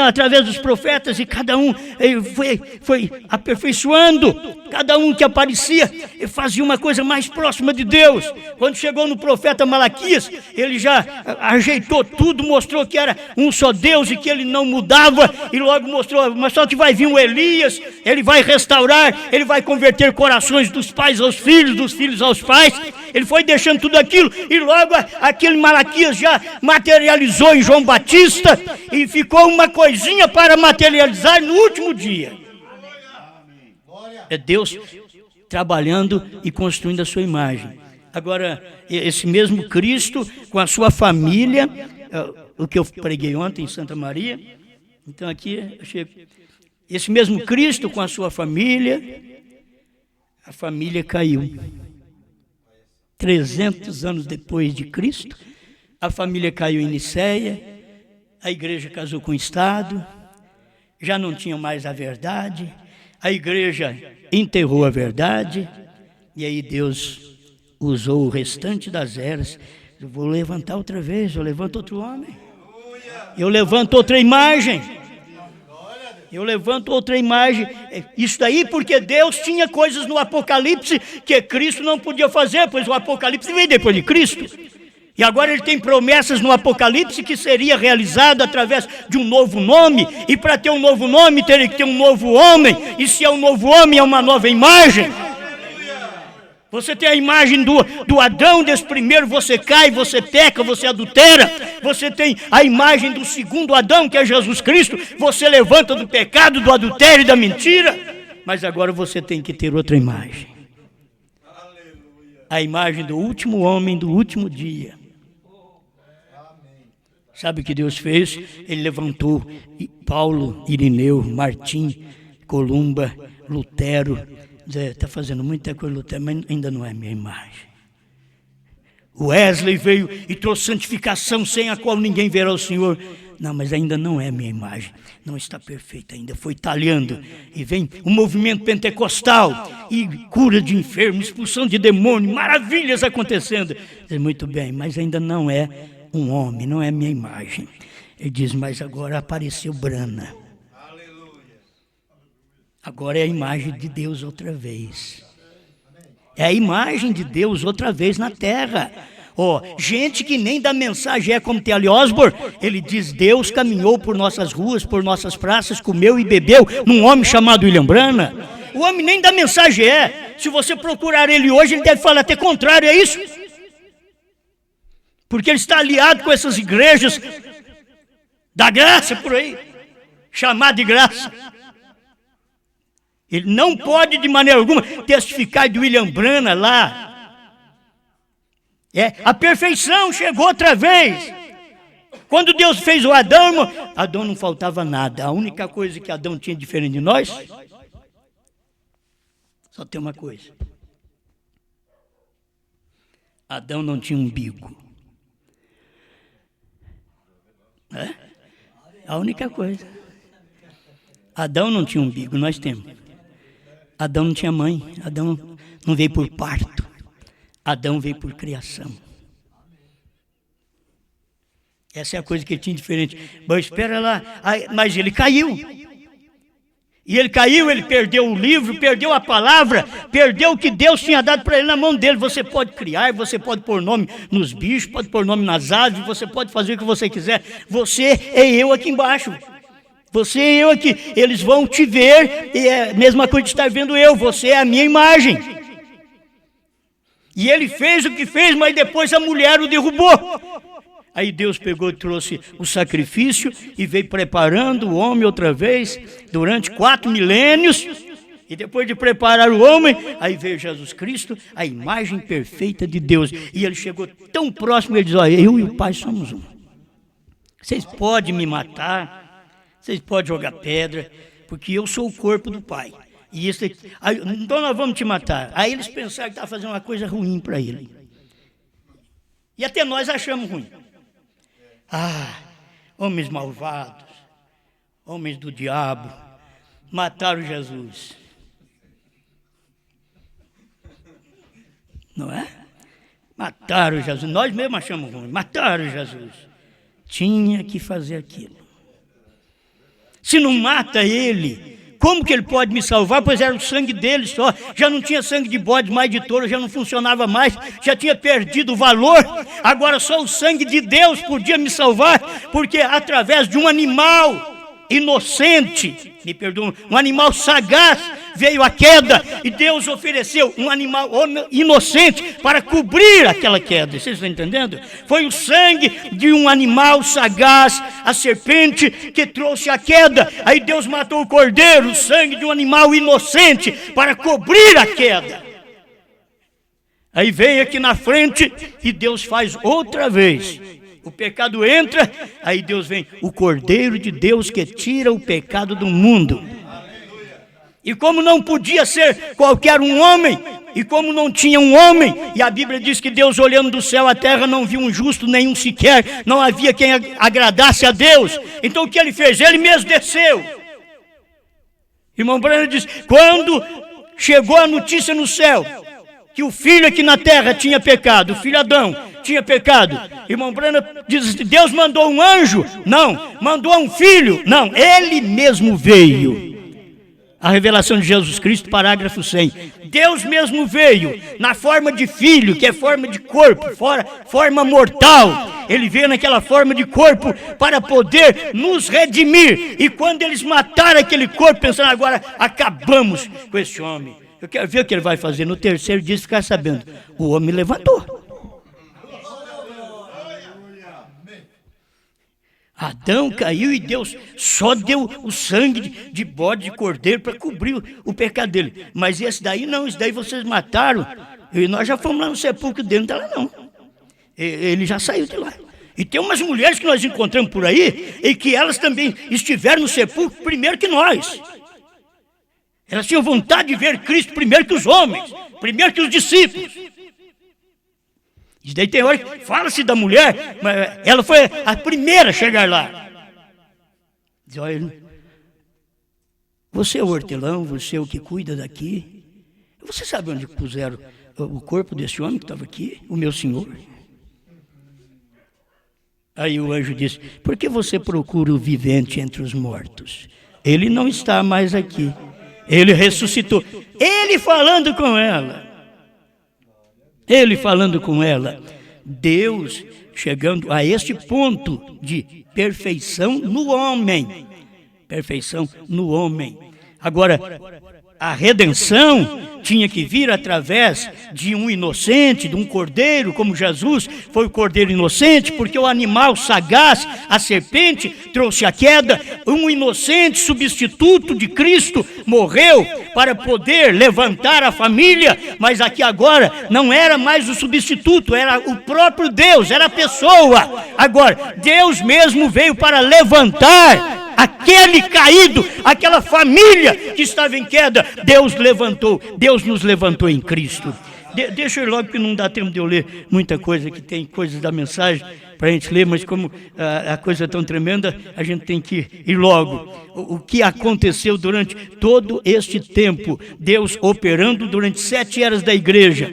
através dos profetas, e cada um foi aperfeiçoando. Cada um que aparecia fazia uma coisa mais próxima de Deus. Quando chegou no profeta Malaquias, ele já ajeitou tudo, mostrou que era um só Deus e que ele não mudava, e logo mostrou, mas só que vai vir um Elias, ele vai restaurar, ele vai converter corações dos pais aos filhos, dos filhos aos pais. Ele foi deixando tudo aquilo, e logo aquele Malaquias já materializou em João Batista, e ficou uma coisinha para materializar no último dia. É Deus trabalhando e construindo a sua imagem. Agora, esse mesmo Cristo com a sua família, o que eu preguei ontem em Santa Maria, então aqui, esse mesmo Cristo com a sua família, a família caiu. 300 anos depois de Cristo, a família caiu em Nicéia, a igreja casou com o Estado, já não tinha mais a verdade, a igreja enterrou a verdade, e aí Deus usou o restante das eras. Eu vou levantar outra vez, eu levanto outro homem, eu levanto outra imagem. Eu levanto outra imagem. Isso daí porque Deus tinha coisas no Apocalipse que Cristo não podia fazer, pois o Apocalipse veio depois de Cristo. E agora ele tem promessas no Apocalipse que seria realizado através de um novo nome. E para ter um novo nome, teria que ter um novo homem. E se é um novo homem, é uma nova imagem. Você tem a imagem do Adão, desse primeiro, você cai, você peca, você adultera. Você tem a imagem do segundo Adão, que é Jesus Cristo. Você levanta do pecado, do adultério e da mentira. Mas agora você tem que ter outra imagem. A imagem do último homem, do último dia. Sabe o que Deus fez? Ele levantou Paulo, Irineu, Martim, Columba, Lutero. Está fazendo muita coisa, Lutero, mas ainda não é minha imagem. Wesley veio e trouxe santificação sem a qual ninguém verá o Senhor. Não, mas ainda não é minha imagem. Não está perfeita ainda, foi talhando. E vem o movimento pentecostal, e cura de enfermos, expulsão de demônio, maravilhas acontecendo. Diz, muito bem, mas ainda não é um homem, não é minha imagem. Ele diz, mas agora apareceu Brana. Agora é a imagem de Deus outra vez. É a imagem de Deus outra vez na terra. Gente que nem da mensagem é como T.L. Osborne. Ele diz, Deus caminhou por nossas ruas, por nossas praças, comeu e bebeu num homem chamado William Branham. O homem nem da mensagem é. Se você procurar ele hoje, ele deve falar até contrário, é isso? Porque ele está aliado com essas igrejas da graça por aí, chamada de graça. Ele não pode de maneira alguma testificar de William Branham lá. A perfeição chegou outra vez. Quando Deus fez o Adão, irmão, Adão não faltava nada. A única coisa que Adão tinha diferente de nós, só tem uma coisa. Adão não tinha umbigo. A única coisa. Adão não tinha umbigo, nós temos. Adão não tinha mãe, Adão não veio por parto, Adão veio por criação. Essa é a coisa que ele tinha diferente. Mas espera lá, mas ele caiu. E ele caiu, ele perdeu o livro, perdeu a palavra, perdeu o que Deus tinha dado para ele na mão dele. Você pode criar, você pode pôr nome nos bichos, pode pôr nome nas aves, você pode fazer o que você quiser. Você é eu aqui embaixo. Você e eu aqui, eles vão te ver, e é a mesma coisa de estar vendo eu, você é a minha imagem. E ele fez o que fez, mas depois a mulher o derrubou. Aí Deus pegou e trouxe o sacrifício e veio preparando o homem outra vez, durante 4 milênios. E depois de preparar o homem, aí veio Jesus Cristo, a imagem perfeita de Deus. E ele chegou tão próximo, ele diz, olha, eu e o Pai somos um. Vocês podem me matar, vocês podem jogar pedra, porque eu sou o corpo do Pai. E isso aí, então nós vamos te matar. Aí eles pensaram que estava fazendo uma coisa ruim para ele. E até nós achamos ruim. Homens malvados, homens do diabo, mataram Jesus. Não é? Mataram Jesus. Nós mesmos achamos ruim. Mataram Jesus. Tinha que fazer aquilo. Se não mata ele, como que ele pode me salvar? Pois era o sangue dele só. Já não tinha sangue de bode, mais de touro, já não funcionava mais. Já tinha perdido o valor. Agora só o sangue de Deus podia me salvar. Porque através de um animal inocente, me perdoam, um animal sagaz, veio a queda. E Deus ofereceu um animal inocente para cobrir aquela queda. Vocês estão entendendo? Foi o sangue de um animal sagaz, a serpente, que trouxe a queda. Aí Deus matou o cordeiro, o sangue de um animal inocente, para cobrir a queda. Aí vem aqui na frente e Deus faz outra vez. O pecado entra, aí Deus vem, o Cordeiro de Deus que tira o pecado do mundo. E como não podia ser qualquer um homem, e como não tinha um homem, e a Bíblia diz que Deus olhando do céu à terra não viu um justo nenhum sequer, não havia quem agradasse a Deus. Então o que ele fez? Ele mesmo desceu. Irmão Branham diz, quando chegou a notícia no céu, que o filho aqui na terra tinha pecado, o filho Adão, tinha pecado? Irmão Branham diz que Deus mandou um anjo? Não. Mandou um filho? Não. Ele mesmo veio. A revelação de Jesus Cristo, parágrafo 100. Deus mesmo veio na forma de filho, que é forma de corpo, forma mortal. Ele veio naquela forma de corpo para poder nos redimir. E quando eles mataram aquele corpo, pensando, agora acabamos com esse homem. Eu quero ver o que ele vai fazer. No terceiro dia, ficar sabendo. O homem levantou. Adão caiu e Deus só deu o sangue de bode, de cordeiro, para cobrir o pecado dele. Mas esse daí não, esse daí vocês mataram. E nós já fomos lá no sepulcro dele, não está lá não. Ele já saiu de lá. E tem umas mulheres que nós encontramos por aí, e que elas também estiveram no sepulcro primeiro que nós. Elas tinham vontade de ver Cristo primeiro que os homens, primeiro que os discípulos. Isso daí tem hora que fala-se da mulher, mas ela foi a primeira a chegar lá. Diz, olha, você é o hortelão, você é o que cuida daqui. Você sabe onde puseram o corpo desse homem que estava aqui, o meu senhor? Aí o anjo disse, por que você procura o vivente entre os mortos? Ele não está mais aqui. Ele ressuscitou. Ele falando com ela. Ele falando com ela, Deus chegando a este ponto de perfeição no homem. Perfeição no homem. Agora, a redenção tinha que vir através de um inocente, de um cordeiro, como Jesus foi o cordeiro inocente, porque o animal sagaz, a serpente, trouxe a queda. Um inocente substituto de Cristo morreu para poder levantar a família, mas aqui agora não era mais o substituto, era o próprio Deus, era a pessoa. Agora, Deus mesmo veio para levantar aquele caído, aquela família que estava em queda. Deus levantou, Deus nos levantou em Cristo. Deixa eu ir logo, porque não dá tempo de eu ler muita coisa, que tem coisas da mensagem para a gente ler, mas como a coisa é tão tremenda, a gente tem que ir logo. O que aconteceu durante todo este tempo, Deus operando durante 7 eras da igreja.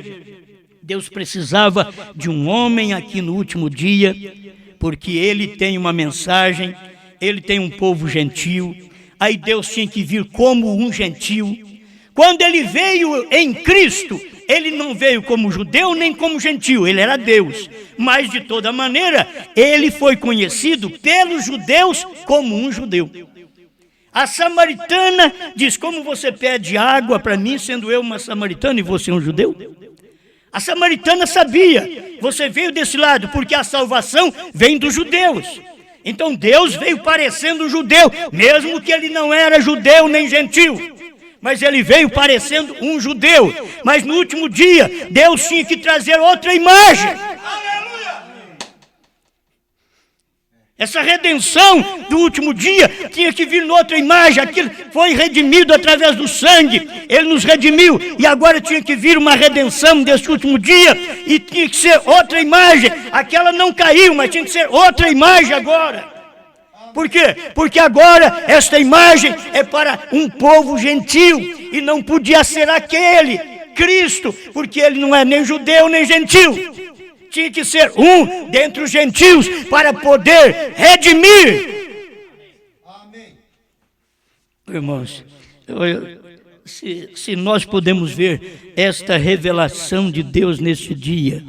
Deus precisava de um homem aqui no último dia, porque ele tem uma mensagem, ele tem um povo gentil. Aí Deus tinha que vir como um gentil. Quando ele veio em Cristo, ele não veio como judeu nem como gentil, ele era Deus. Mas de toda maneira, ele foi conhecido pelos judeus como um judeu. A samaritana diz, como você pede água para mim, sendo eu uma samaritana e você um judeu? A samaritana sabia, você veio desse lado, porque a salvação vem dos judeus. Então Deus veio parecendo judeu, mesmo que ele não era judeu nem gentil. Mas ele veio parecendo um judeu. Mas no último dia, Deus tinha que trazer outra imagem. Essa redenção do último dia tinha que vir noutra imagem. Aquilo foi redimido através do sangue. Ele nos redimiu. E agora tinha que vir uma redenção desse último dia. E tinha que ser outra imagem. Aquela não caiu, mas tinha que ser outra imagem agora. Por quê? Porque agora esta imagem é para um povo gentil. E não podia ser aquele, Cristo, porque ele não é nem judeu nem gentil. Tinha que ser um dentre os gentios para poder redimir. Amém. Irmãos, se nós podemos ver esta revelação de Deus neste dia,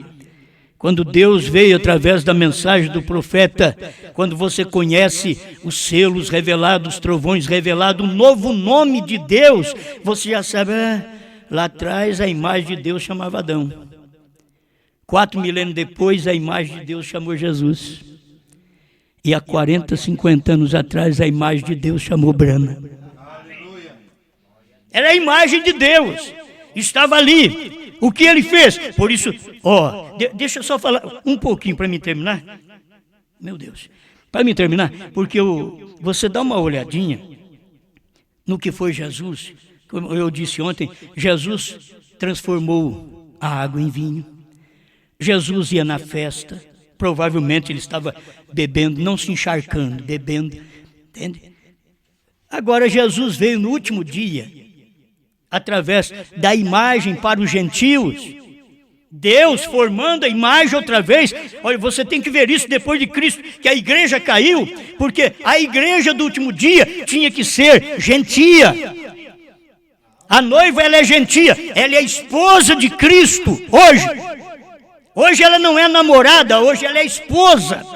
quando Deus veio através da mensagem do profeta, quando você conhece os selos revelados, os trovões revelados, um novo nome de Deus, você já sabe, lá atrás a imagem de Deus chamava Adão. 4 milênios depois, a imagem de Deus chamou Jesus. E há 40, 50 anos atrás, a imagem de Deus chamou Brana. Era a imagem de Deus. Estava ali. O que ele fez? Por isso, deixa eu só falar um pouquinho para mim terminar. Meu Deus. Para mim terminar, porque você dá uma olhadinha no que foi Jesus. Como eu disse ontem, Jesus transformou a água em vinho. Jesus ia na festa, provavelmente ele estava bebendo, não se encharcando, bebendo, entende? Agora Jesus veio no último dia, através da imagem para os gentios, Deus formando a imagem outra vez. Olha, você tem que ver isso depois de Cristo, que a igreja caiu, porque a igreja do último dia tinha que ser gentia. A noiva, ela é gentia, ela é a esposa de Cristo, hoje. Hoje ela não é namorada, hoje ela é esposa.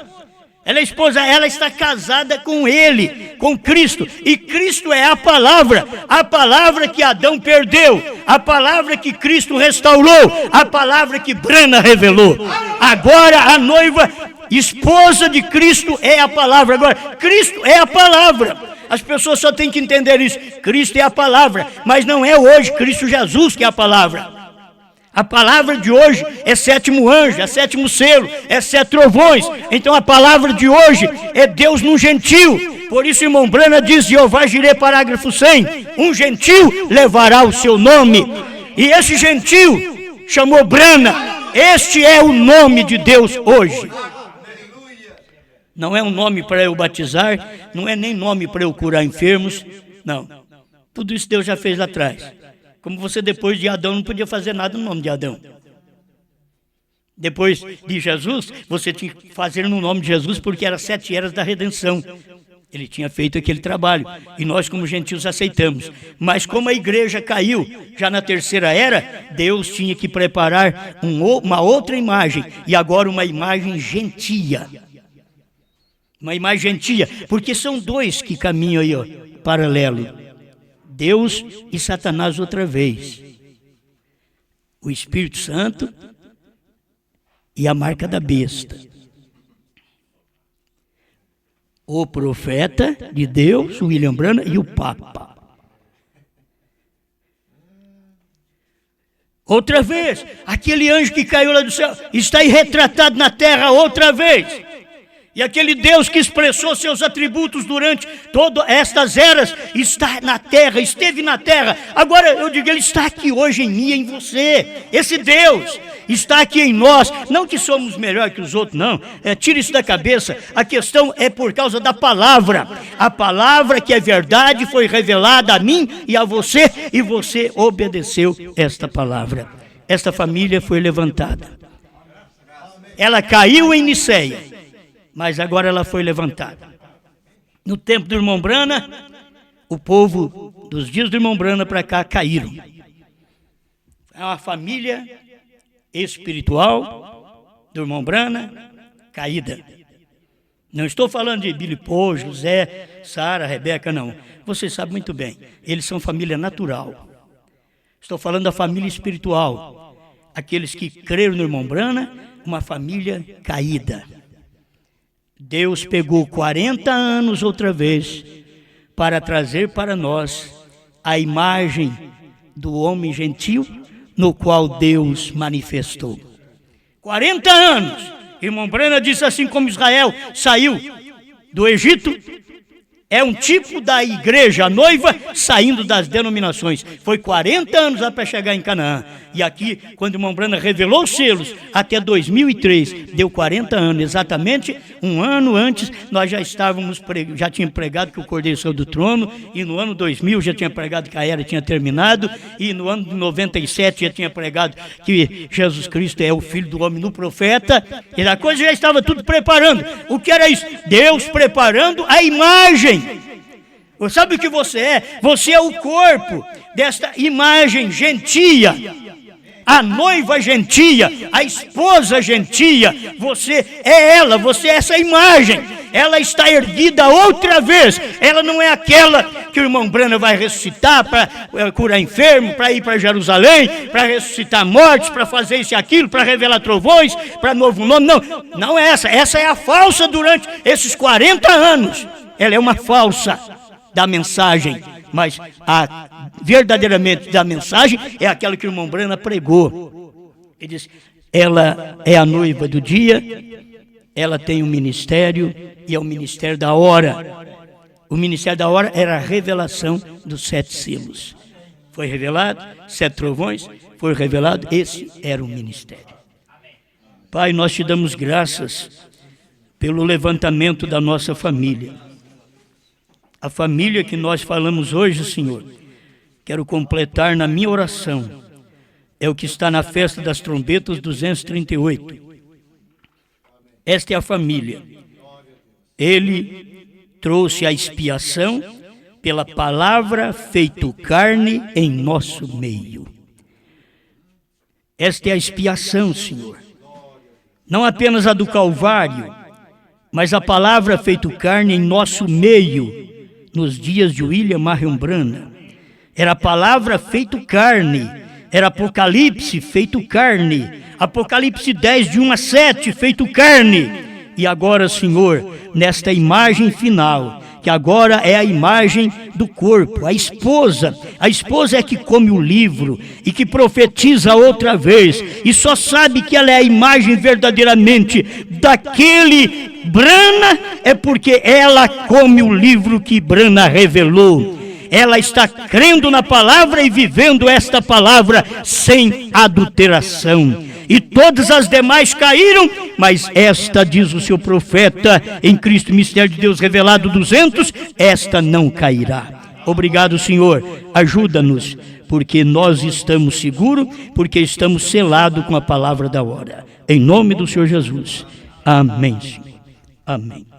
Ela é esposa, ela está casada com Ele, com Cristo. E Cristo é a palavra que Adão perdeu, a palavra que Cristo restaurou, a palavra que Brana revelou. Agora a noiva, esposa de Cristo, é a palavra. Agora, Cristo é a palavra. As pessoas só têm que entender isso. Cristo é a palavra, mas não é hoje Cristo Jesus que é a palavra. A palavra de hoje é sétimo anjo, é sétimo selo, é 7 trovões. Então a palavra de hoje é Deus num gentil. Por isso, irmão Brana diz, Jeová Jireh, parágrafo 100, um gentil levará o seu nome. E esse gentil chamou Brana. Este é o nome de Deus hoje. Não é um nome para eu batizar, não é nem nome para eu curar enfermos, não. Tudo isso Deus já fez lá atrás. Como você depois de Adão não podia fazer nada no nome de Adão. Depois de Jesus, você tinha que fazer no nome de Jesus porque eram 7 eras da redenção. Ele tinha feito aquele trabalho e nós como gentios aceitamos. Mas como a igreja caiu já na 3ª era, Deus tinha que preparar uma outra imagem e agora uma imagem gentia. Uma imagem gentia, porque são 2 que caminham aí, ó, paralelo. Deus e Satanás outra vez. O Espírito Santo e a marca da besta. O profeta de Deus, o William Branham, e o Papa. Outra vez, aquele anjo que caiu lá do céu está aí retratado na terra outra vez. E aquele Deus que expressou seus atributos durante todas estas eras está na terra, esteve na terra. Agora eu digo, ele está aqui hoje em mim e em você. Esse Deus está aqui em nós. Não que somos melhor que os outros, não. Tira isso da cabeça. A questão é por causa da palavra. A palavra que é verdade foi revelada a mim e a você. E você obedeceu esta palavra. Esta família foi levantada. Ela caiu em Niceia, mas agora ela foi levantada. No tempo do irmão Brana, o povo dos dias do irmão Brana para cá caíram. É uma família espiritual do irmão Brana caída. Não estou falando de Billy Paul, José, Sara, Rebeca, não. Você sabe muito bem, eles são família natural. Estou falando da família espiritual. Aqueles que creram no irmão Brana, uma família caída. Deus pegou 40 anos outra vez para trazer para nós a imagem do homem gentil no qual Deus manifestou. 40 anos. Irmão Brana disse assim, como Israel saiu do Egito, é um tipo da igreja, a noiva saindo das denominações. Foi 40 anos lá para chegar em Canaã. E aqui, quando o irmão Brana revelou os selos, até 2003, deu 40 anos. Exatamente um ano antes, nós já tínhamos pregado que o Cordeiro saiu do trono. E no ano 2000 já tinha pregado que a era tinha terminado. E no ano de 97 já tinha pregado que Jesus Cristo é o Filho do Homem no profeta. E a coisa já estava tudo preparando. O que era isso? Deus preparando a imagem. Sabe o que você é? Você é o corpo desta imagem gentia. A noiva gentia, a esposa gentia, você é ela, você é essa imagem. Ela está erguida outra vez. Ela não é aquela que o irmão Brana vai ressuscitar para curar enfermo, para ir para Jerusalém, para ressuscitar mortes, para fazer isso e aquilo, para revelar trovões, para novo nome. Não, não é essa. Essa é a falsa durante esses 40 anos. Ela é uma falsa da mensagem, mas a verdadeiramente da mensagem é aquela que o irmão Brana pregou. Ele disse, ela é a noiva do dia, ela tem um ministério e é o ministério da hora. O ministério da hora era a revelação dos 7 selos. Foi revelado, 7 trovões, foi revelado, esse era o ministério. Pai, nós te damos graças pelo levantamento da nossa família. A família que nós falamos hoje, Senhor, quero completar na minha oração é o que está na festa das trombetas 238. Esta é a família. Ele trouxe a expiação pela palavra feito carne em nosso meio. Esta é a expiação, Senhor. Não apenas a do Calvário, mas a palavra feito carne em nosso meio, nos dias de William Marion Branham. Era a palavra feito carne, era Apocalipse feito carne, Apocalipse 10, de 1 a 7, feito carne. E agora, Senhor, nesta imagem final, que agora é a imagem do corpo, a esposa é que come o livro e que profetiza outra vez, e só sabe que ela é a imagem verdadeiramente daquele Branham, é porque ela come o livro que Branham revelou. Ela está crendo na palavra e vivendo esta palavra sem adulteração. E todas as demais caíram, mas esta, diz o seu profeta, em Cristo, mistério de Deus revelado 200, esta não cairá. Obrigado, Senhor, ajuda-nos, porque nós estamos seguros, porque estamos selados com a palavra da hora. Em nome do Senhor Jesus. Amém, Senhor. Amém.